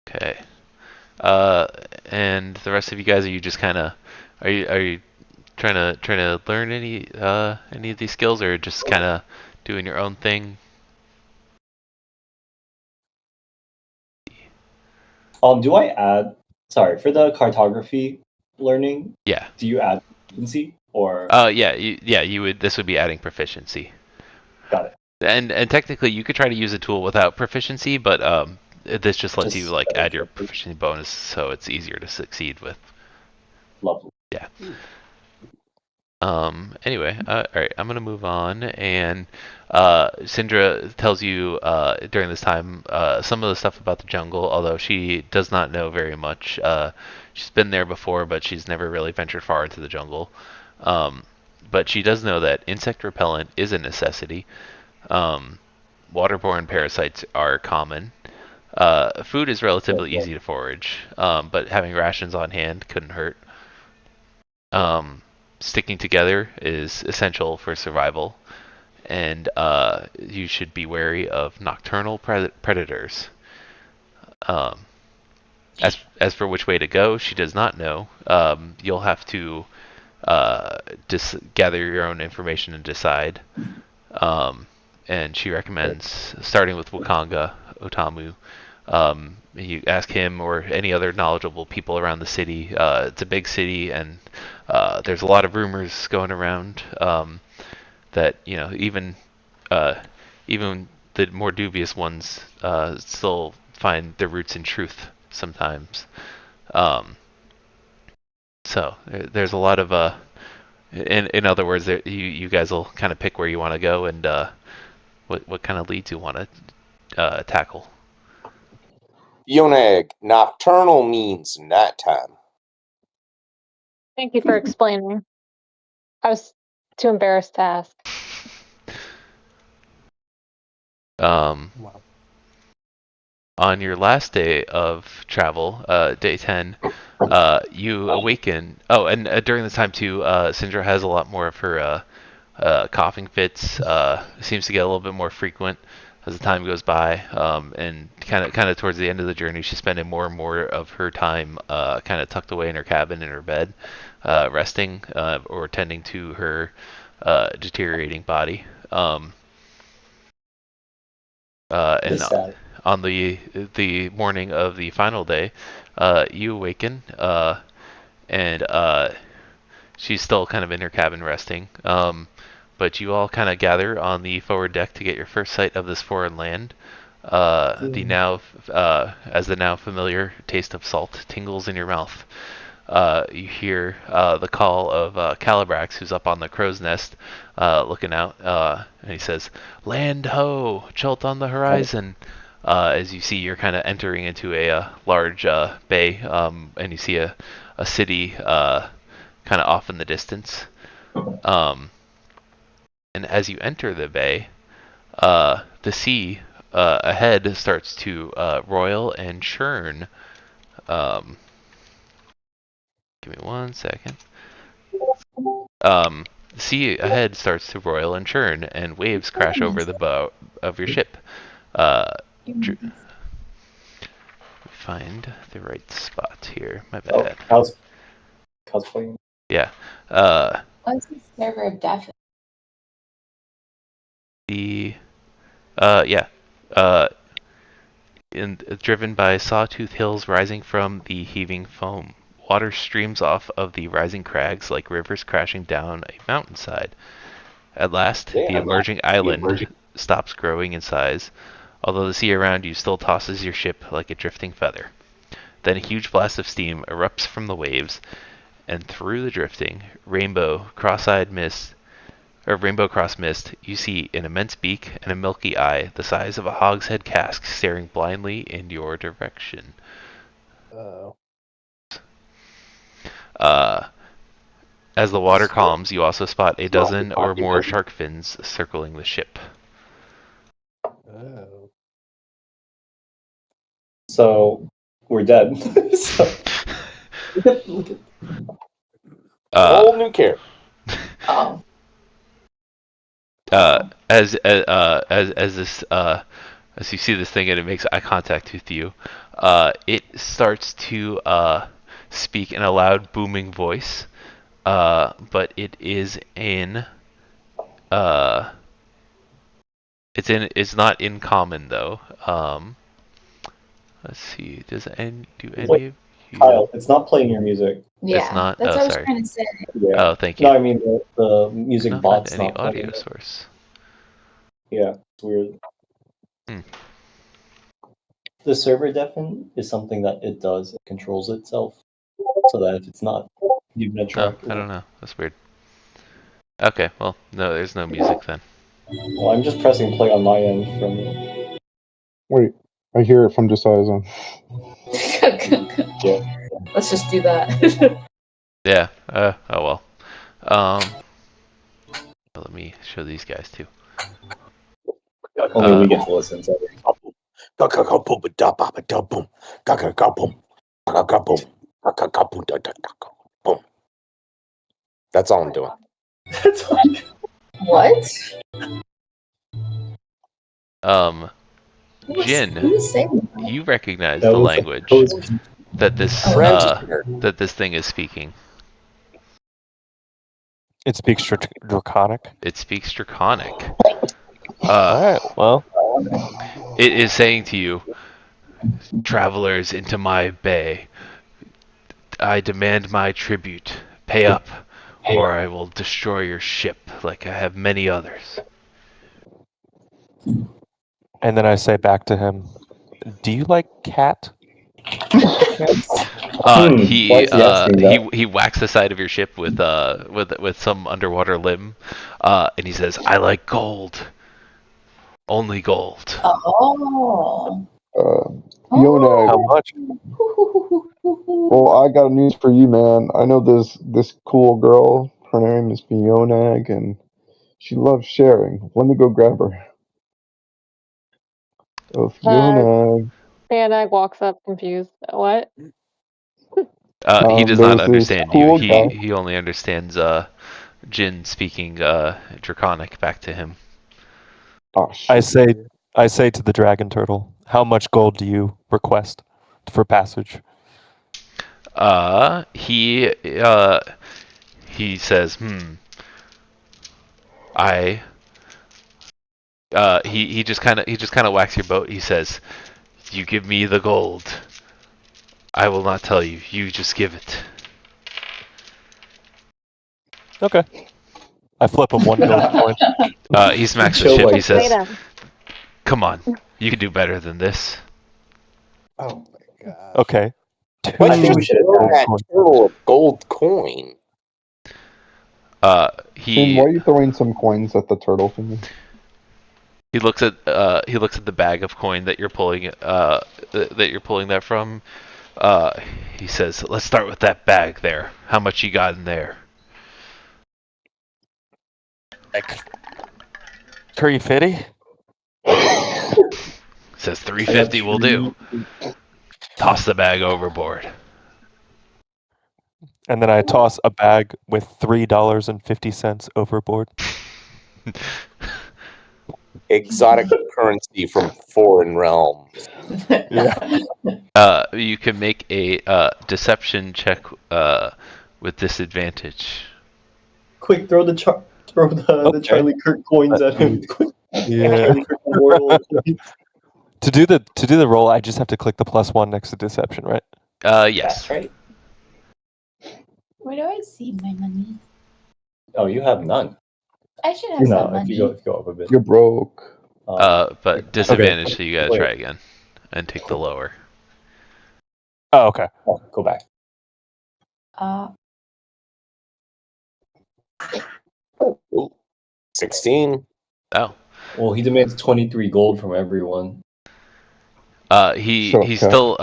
Okay. And the rest of you guys, are you just kind of, are you trying to learn any of these skills, or just kind of doing your own thing? Do I add? Sorry, for the cartography learning. Yeah. Do you add proficiency or? Yeah, you would. This would be adding proficiency. Got it. And technically, you could try to use a tool without proficiency, but this just lets you add your proficiency bonus, so it's easier to succeed with. Lovely. Yeah. Anyway, all right, I'm gonna move on, and Syndra tells you during this time some of the stuff about the jungle, although she does not know very much. She's been there before, but she's never really ventured far into the jungle. But she does know that insect repellent is a necessity. Waterborne parasites are common. Food is relatively easy to forage, but having rations on hand couldn't hurt. Sticking together is essential for survival, and you should be wary of nocturnal predators. As for which way to go, she does not know. You'll have to gather your own information and decide. And she recommends starting with Wakanga Otamu. You ask him or any other knowledgeable people around the city. It's a big city, and there's a lot of rumors going around that even the more dubious ones still find their roots in truth sometimes. So there's a lot of In other words, you guys will kind of pick where you want to go and what kind of leads you want to tackle. Yonag, nocturnal means nighttime. Thank you for explaining. I was too embarrassed to ask. Wow. On your last day of travel, day 10, you awaken. Oh, and during this time too, Syndra has a lot more of her coughing fits. Seems to get a little bit more frequent as the time goes by, and kind of towards the end of the journey, she's spending more and more of her time kind of tucked away in her cabin in her bed, resting or tending to her deteriorating body. And sad. on the morning of the final day, you awaken, and she's still kind of in her cabin resting. But you all kind of gather on the forward deck to get your first sight of this foreign land. As the now familiar taste of salt tingles in your mouth. You hear the call of Calibrax, who's up on the crow's nest, looking out, and he says, "Land ho, Chult on the horizon." As you see, you're kind of entering into a large bay, and you see a city kind of off in the distance. And as you enter the bay, the sea ahead starts to roil and churn. Give me 1 second. The sea ahead starts to roil and churn, and waves crash over the bow of your ship. Find the right spot here. My bad. How's playing? Yeah. What's the server def? Driven by sawtooth hills rising from the heaving foam. Water streams off of the rising crags like rivers crashing down a mountainside. At last, the emerging island stops growing in size, although the sea around you still tosses your ship like a drifting feather. Then a huge blast of steam erupts from the waves, and through the drifting, rainbow cross mist, you see an immense beak and a milky eye the size of a hogshead cask staring blindly in your direction. As the water calms, you also spot a dozen or more shark fins circling the ship. Oh. So we're dead. So, look at Whole new character. Oh. As you see this thing and it makes eye contact with you, it starts to speak in a loud booming voice, but it's not in common though. Let's see, do any of you? Kyle, it's not playing your music. Yeah, It's not. that's Oh, what I was sorry. trying to say. Yeah. Oh, thank you. No, I mean the music Cannot bot's find any not audio playing. source. Yeah, it's weird. The server deafen is something that it does. It controls itself so that if it's not given a track. I don't know. That's weird. Okay, well, no, there's no music then. Well, I'm just pressing play on my end from. Wait, I hear it from Josiah's end. Yeah. Let's just do that. Yeah. Oh well. Let me show these guys too. Only we get to listen. So. That's all I'm doing. What? Jin, you recognize That the was- language that was- that this that this thing is speaking. It speaks Draconic. It speaks Draconic. Alright, well. It is saying to you, travelers into my bay, I demand my tribute. Pay up, or I will destroy your ship like I have many others. And then I say back to him, do you like cat? Why is he asking that? He whacks the side of your ship with some underwater limb, and he says, "I like gold, only gold." Oh. Yonag, How much? well, I got news for you, man. I know this cool girl. Her name is Yonag, and she loves sharing. Let me go grab her. Oh, Yonag. Panic walks up confused. What? He does not There's this understand you. cool guy. He only understands Jin speaking Draconic back to him. Oh, shit. I say to the dragon turtle, how much gold do you request for passage? He says, I he just kind of whacks your boat. He says, "You give me the gold. I will not tell you. You just give it." Okay. I flip him one gold coin. He smacks the ship. He says, "Come on, you can do better than this." Oh my god. Okay. What just throw that turtle a gold coin? Finn, why are you throwing some coins at the turtle for me? He looks at the bag of coin that you're pulling that from. He says, "Let's start with that bag there. How much you got in there?" Like 350. Says 350 will do. Toss the bag overboard. And then I toss a bag with $3.50 overboard. Exotic currency from foreign realms. Yeah. You can make a deception check with disadvantage. Quick, throw the Charlie Kirk coins at him. Yeah. Charlie Kirk Memorial coins. To do the roll, I just have to click the +1 next to deception, right? Yes. That's right. Where do I see my money? Oh, you have none. I should have some money. If you go up a bit. You're broke. But disadvantage, so you gotta try again and take the lower. Oh, okay. Oh, go back. 16. Oh. Well, he demands 23 gold from everyone. He still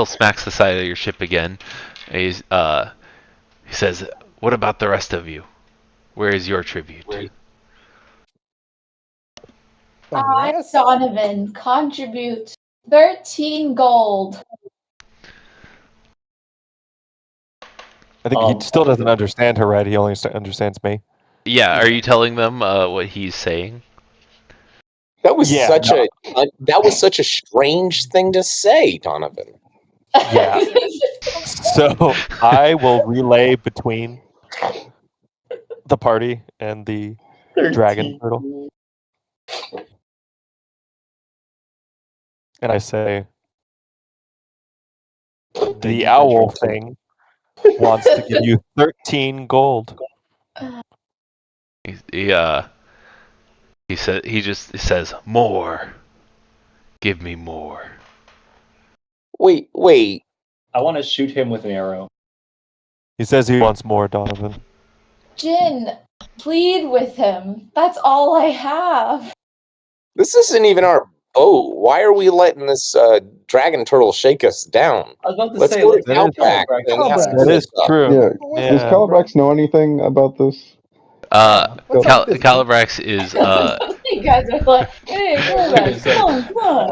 smacks the side of your ship again. He says, "What about the rest of you? Where is your tribute?" I, Donovan, contribute 13 gold. I think he still doesn't understand her, right? He only understands me. Yeah, are you telling them what he's saying? That was such a strange thing to say, Donovan. Yeah. So I will relay between the party and the dragon turtle. And I say, the owl thing wants to give you 13 gold. He says more. Give me more. Wait. I want to shoot him with an arrow. He says he wants more, Donovan. Jin, plead with him. That's all I have. This isn't even our boat. Why are we letting this dragon turtle shake us down? I was about to Let's say, go let's to Calbrax. That is true. Yeah. Does Calabrax know anything about this? Calabrax is You guys are like, hey, Calabrax, come on.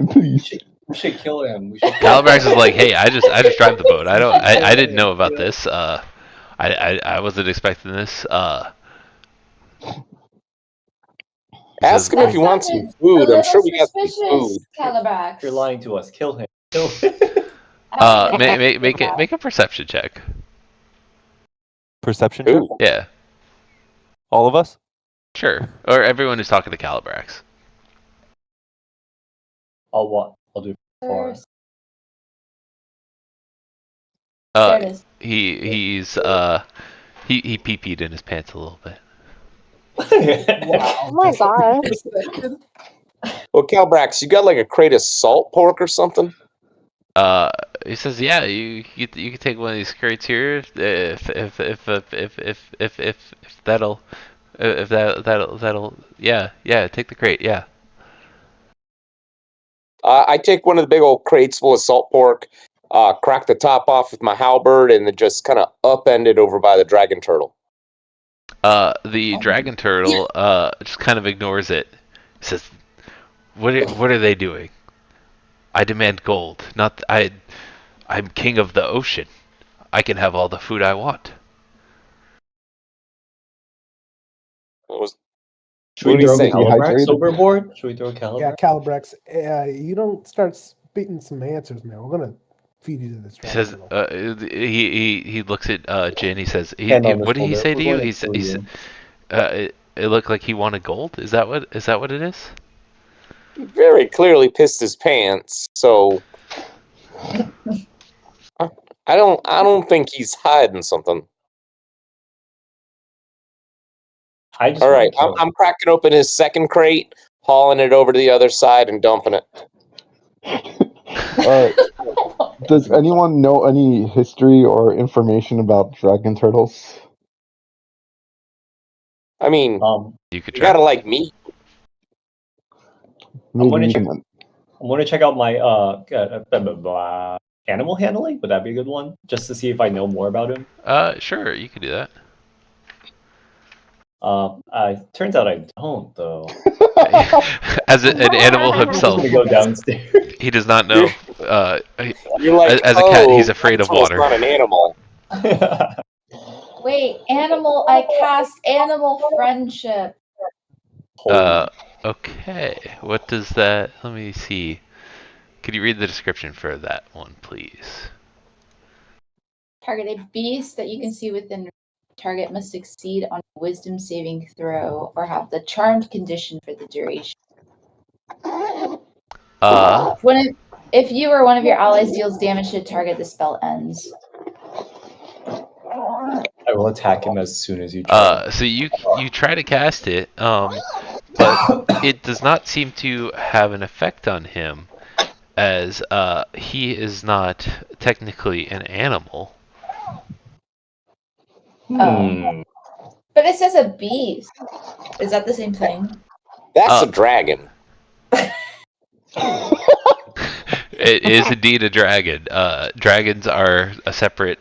Please. We should kill him. Calabrax is like, "Hey, I just drive the boat. I didn't know about this. I wasn't expecting this. Ask him if he wants some food. I'm sure we got some food. Calabrax. You're lying to us. Kill him. Make a perception check. Perception check? Yeah. All of us? Sure. Or everyone who's talking to Calabrax. I'll do 4. There it is. He pee-peed in his pants a little bit. Oh my god. Well, Calbrax, you got like a crate of salt pork or something? He says, "Yeah, you can take one of these crates here if that'll yeah, take the crate, yeah." I take one of the big old crates full of salt pork, crack the top off with my halberd, and then just kind of upend it over by the dragon turtle. The dragon turtle just kind of ignores it. He says, what are they doing? I demand gold. Not I'm king of the ocean. I can have all the food I want." Should we throw saying? Calabrax overboard? Should we throw Calabrax? Yeah, Calibrex, you don't start spitting some answers, man. We're gonna feed you to this He dragon says, turtle. he looks at Jin. He says, What did he say to you? It looked like he wanted gold. Is that what it is? He very clearly pissed his pants. So I don't think he's hiding something. All right, I'm cracking open his second crate, hauling it over to the other side, and dumping it. Does anyone know any history or information about dragon turtles? I mean, you gotta like meat. Maybe I'm gonna check out my animal handling. Would that be a good one? Just to see if I know more about him. Sure, you could do that. Turns out I don't, though. As an animal himself, I'm gonna go downstairs. he does not know. You're like, as a cat, he's afraid of water. Not an animal. Wait, animal. I cast animal friendship. Okay. What does that? Let me see. Could you read the description for that one, please? Target a beast that you can see within. Target must succeed on a wisdom saving throw or have the charmed condition for the duration. If you or one of your allies deals damage to a target, the spell ends. I will attack him as soon as you try. So you try to cast it, but it does not seem to have an effect on him, as he is not technically an animal. But it says a beast. Is that the same thing? That's a dragon. It is indeed a dragon. Dragons are a separate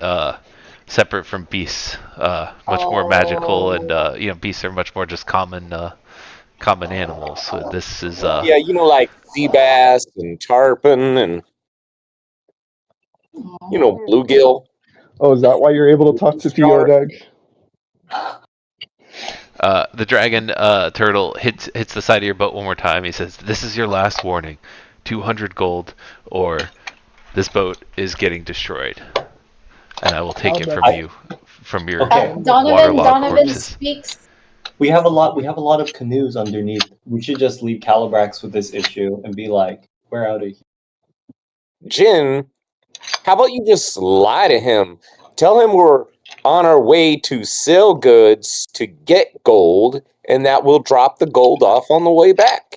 from beasts. Much more magical, and beasts are much more just common animals. So this is yeah, like sea bass and tarpon and bluegill. Oh, is that why you're able to talk to Theodag? The dragon turtle hits the side of your boat one more time. He says, "This is your last warning. 200 gold, or this boat is getting destroyed, and I will take it from your waterlogged corpses." Speaks. We have a lot of canoes underneath. We should just leave Calabrax with this issue and be like, we're out of here. Jin, how about you just lie to him? Tell him we're on our way to sell goods to get gold, and that we'll drop the gold off on the way back.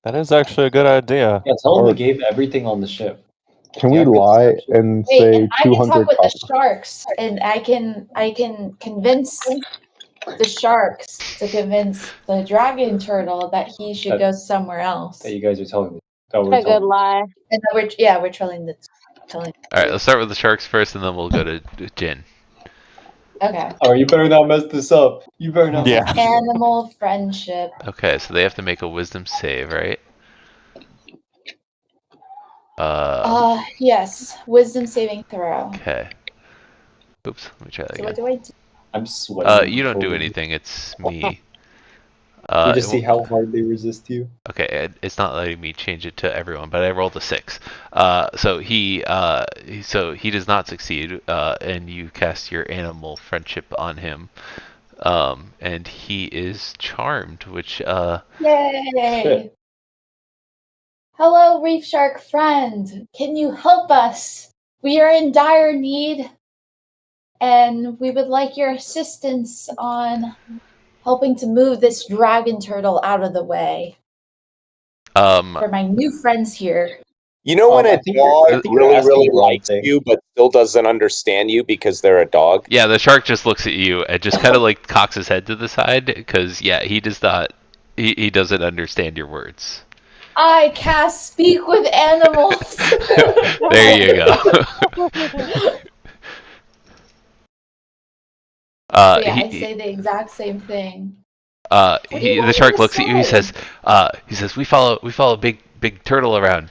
That is actually a good idea. Yeah, tell him we gave everything on the ship. Can we lie and say I can 200 talk with copper? the sharks, and I can convince the sharks to convince the dragon turtle that he should go somewhere else. That you guys are telling me. A good lie. And we're telling. All right, let's start with the sharks first, and then we'll go to Jin. Okay. Oh, you better not mess this up. You better not. Yeah. Mess this up. Animal friendship. Okay, so they have to make a wisdom save, right? Yes. Wisdom saving throw. Okay. Oops, let me try that So again. what do I do? I'm sweating. You don't do anything. It's me. You just see how hard they resist you. Okay, it's not letting me change it to everyone, but I rolled a 6. So he does not succeed, and you cast your animal friendship on him, and he is charmed, which Yay! Shit. Hello, reef shark friend. Can you help us? We are in dire need, and we would like your assistance on helping to move this dragon turtle out of the way for my new friends here. You know when a dog really, really likes thing. you but still doesn't understand you because they're a dog? Yeah, the shark just looks at you and just kind of like cocks his head to the side because yeah, he does not. He doesn't understand your words. I cast speak with animals. There you go. I say the exact same thing. The shark looks at you. He says, we follow big turtle around.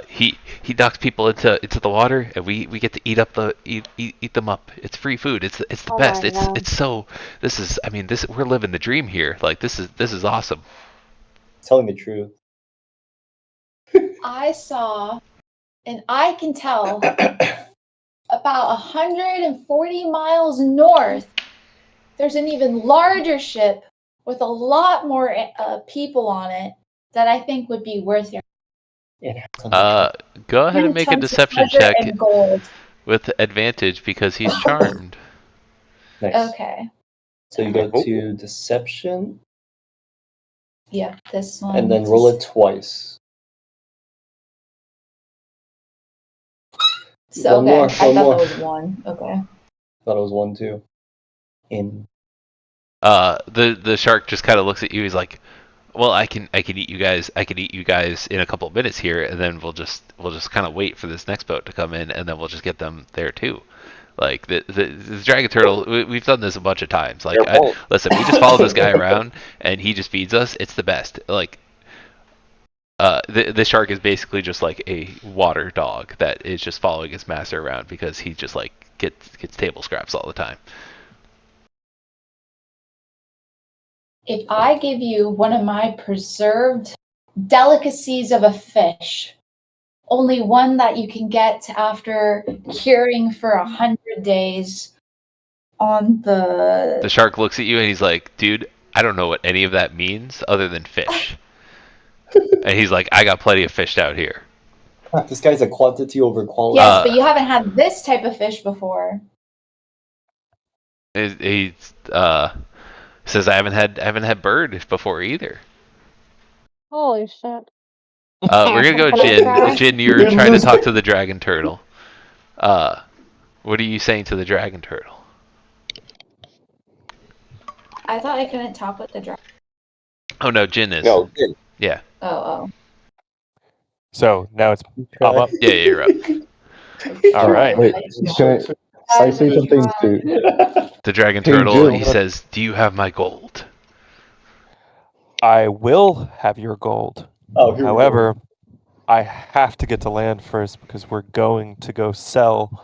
He knocks people into the water, and we get to eat them up. It's free food. It's the best. It's so. This is. I mean, this we're living the dream here. Like this is awesome. Telling the truth. I saw, and I can tell, about 140 miles north, there's an even larger ship with a lot more people on it that I think would be worth your. Go ahead and make a deception check with advantage because he's charmed. Nice. Okay. So you go to deception. Yeah, this one. And then roll it twice. So okay, I thought that was one. Okay. Thought it was one too. The shark just kind of looks at you. He's like, "Well, I can eat you guys. I can eat you guys in a couple of minutes here, and then we'll just kind of wait for this next boat to come in, and then we'll just get them there too." Like the dragon turtle, we've done this a bunch of times. Like, listen, we just follow this guy around, and he just feeds us. It's the best. Like, the shark is basically just like a water dog that is just following his master around because he just like gets table scraps all the time. If I give you one of my preserved delicacies of a fish, only one that you can get after curing for 100 days on the... The shark looks at you and he's like, dude, I don't know what any of that means other than fish. And he's like, I got plenty of fish out here. This guy's a quantity over quality. Yes, but you haven't had this type of fish before. He says, I haven't had bird before either. Holy shit. We're gonna go Jin. Jin, you're trying to talk to the dragon turtle. What are you saying to the dragon turtle? I thought I couldn't talk with the dragon. Oh no, Jin is. No, Jin. Yeah. Oh. So now it's I'm up. Yeah, you're up. All right. Wait, can I say something to the dragon turtle? He says, "Do you have my gold?" I will have your gold. However, I have to get to land first because we're going to go sell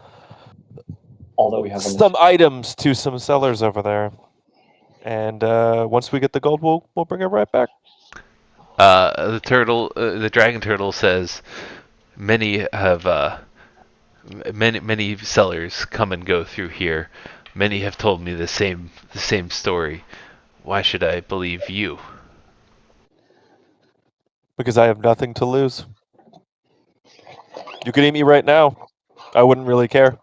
all that we have some items to some sellers over there. And once we get the gold, we'll bring it right back. The dragon turtle says, many sellers come and go through here. Many have told me the same story. Why should I believe you? Because I have nothing to lose. You could eat me right now. I wouldn't really care.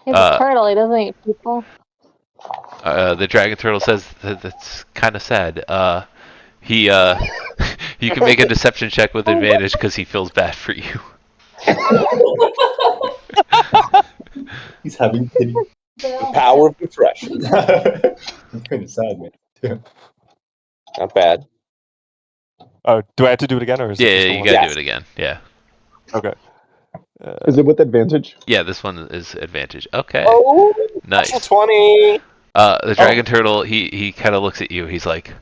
He's a turtle. He doesn't eat people. The dragon turtle says that's kind of sad. You can make a deception check with advantage because he feels bad for you. He's having pity. The power of depression. It's kind of sad, man. Not bad. Oh, do I have to do it again, or is it you gotta do it again. Yeah. Okay. Is it with advantage? Yeah, this one is advantage. Okay. Oh, nice. 20. The dragon turtle, he kind of looks at you. He's like,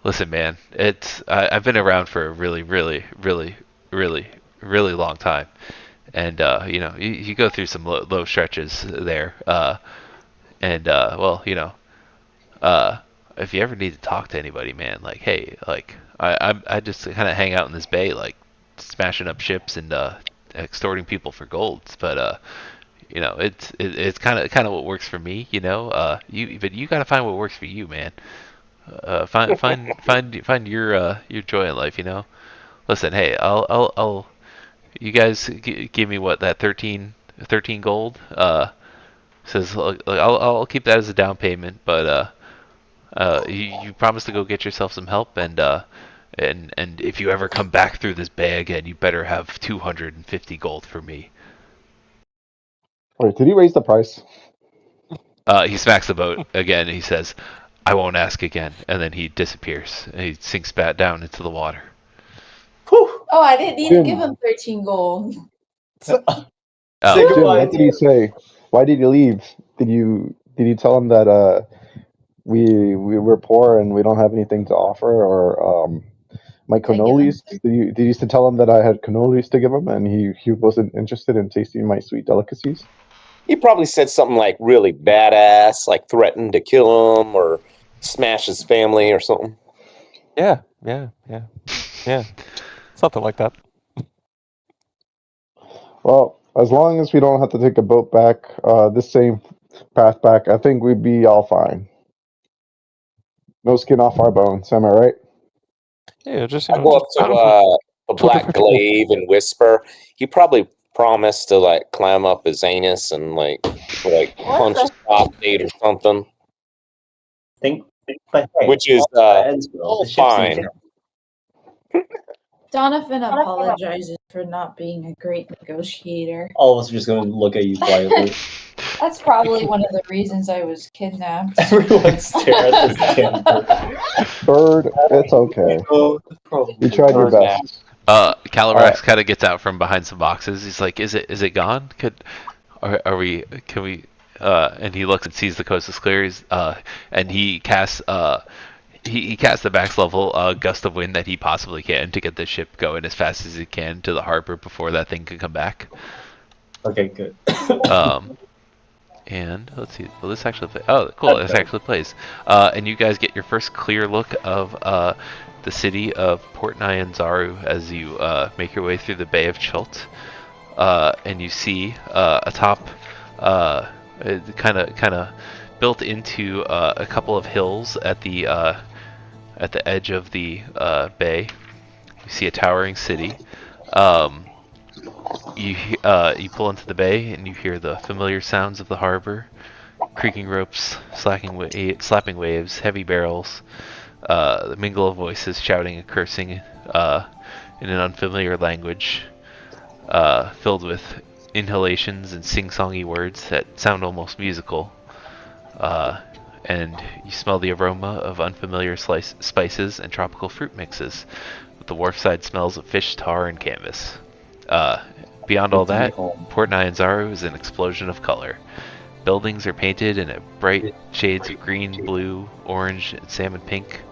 "Listen, man, I've been around for a really, really, really, really, really long time, and you go through some low stretches there, if you ever need to talk to anybody, man, like, hey, like, I just kind of hang out in this bay, like, smashing up ships and extorting people for gold, but it's kind of what works for me, but you gotta find what works for you, man. Find your joy in life, Listen, hey, I'll you guys give me what, that 13 gold. Says I'll keep that as a down payment, but You promised to go get yourself some help, and if you ever come back through this bay again, you better have 250 gold for me. Wait, did he raise the price? He smacks the boat again. And he says, "I won't ask again," and then he disappears. And he sinks back down into the water. Whew. Oh, I didn't need to give him 13 gold. Jim, Oh, what did he say? Why did he leave? Did you tell him that we were poor and we don't have anything to offer, or my cannolis? Did you tell him that I had cannolis to give him and he wasn't interested in tasting my sweet delicacies? He probably said something like really badass, like threatened to kill him or smash his family or something. Yeah. Something like that. Well, as long as we don't have to take a boat back, this same path back, I think we'd be all fine. No skin off our bones, am I right? Yeah, just I go up to the Black Glaive and whisper. He probably promised to like climb up his anus and like punch his prostate or something. Which is all fine. Donovan apologizes for not being a great negotiator. All of us are just going to look at you quietly. That's probably one of the reasons I was kidnapped. Everyone stare at this damn bird. Bird, it's okay. You tried your best. Calabrax kind of gets out from behind some boxes. He's like, "Is it gone? Can we?" And he looks and sees the coast is clear. And he casts he casts the max level gust of wind that he possibly can to get the ship going as fast as he can to the harbor before that thing can come back. Okay, good. And let's see. Well, this actually plays. Oh, cool! This actually plays. And you guys get your first clear look of the city of Port Nyanzaru as you make your way through the Bay of Chult. And you see atop, kind of built into a couple of hills at the edge of the bay. You see a towering city. You pull into the bay and you hear the familiar sounds of the harbor, creaking ropes, slapping waves, heavy barrels, the mingle of voices shouting and cursing in an unfamiliar language, filled with inhalations and sing-songy words that sound almost musical. And you smell the aroma of unfamiliar spices and tropical fruit mixes, with the wharfside smells of fish, tar, and canvas. Beyond all that, Port Nyanzaru is an explosion of color. Buildings are painted in bright shades of green, blue, orange, and salmon pink,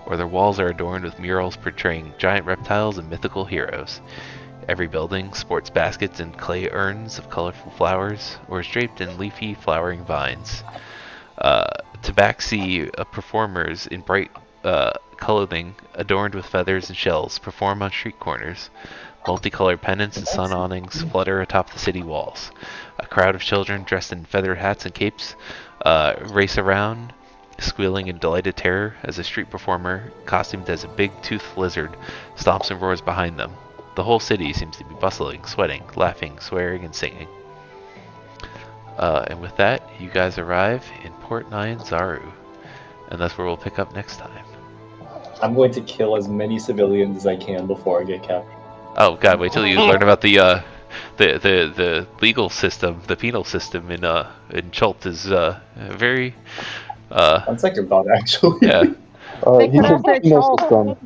or their walls are adorned with murals portraying giant reptiles and mythical heroes. Every building sports baskets and clay urns of colorful flowers, or is draped in leafy, flowering vines. Tabaxi performers in bright clothing adorned with feathers and shells perform on street corners. Multicolored pennants and sun awnings flutter atop the city walls. A crowd of children dressed in feathered hats and capes race around, squealing in delighted terror as a street performer, costumed as a big-toothed lizard, stomps and roars behind them. The whole city seems to be bustling, sweating, laughing, swearing, and singing. And with that, you guys arrive in Port Nyanzaru, and that's where we'll pick up next time. I'm going to kill as many civilians as I can before I get captured. Oh god, wait till you learn about the legal system, the penal system in Chult is very Sounds like your bot, actually. Yeah. He said penal system.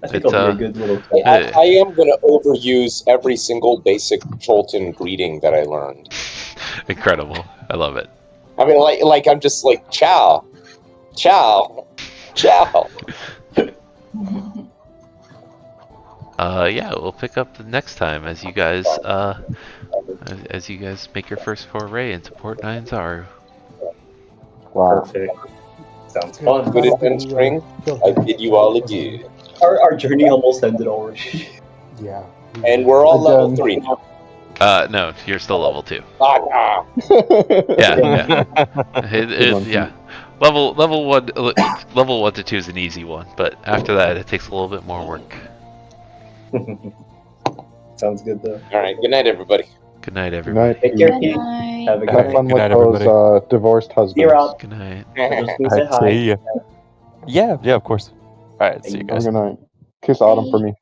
I think it'll be a good little. I am going to overuse every single basic Cholton greeting that I learned. Incredible. I love it. I mean, like I'm just like, ciao, ciao, ciao. Yeah, we'll pick up the next time as you guys make your first foray into Port Nyanzaru. Wow. Perfect. Sounds fun. Good adventuring. I bid you all adieu. Our journey almost ended already. Yeah. And we're all level 3 now. No, you're still level 2. Ah. Yeah. Yeah. Level 1 to 2 is an easy one, but after that it takes a little bit more work. Sounds good though. All right. Good night, everybody. Good night, everybody. Take care. Good night. Have a good Have night. fun Good with night, those everybody. divorced See you, husbands. Rob. Good night. Just All say right, hi. see ya. Yeah, of course. All right, see you Have a guys. good night. Kiss Autumn for me.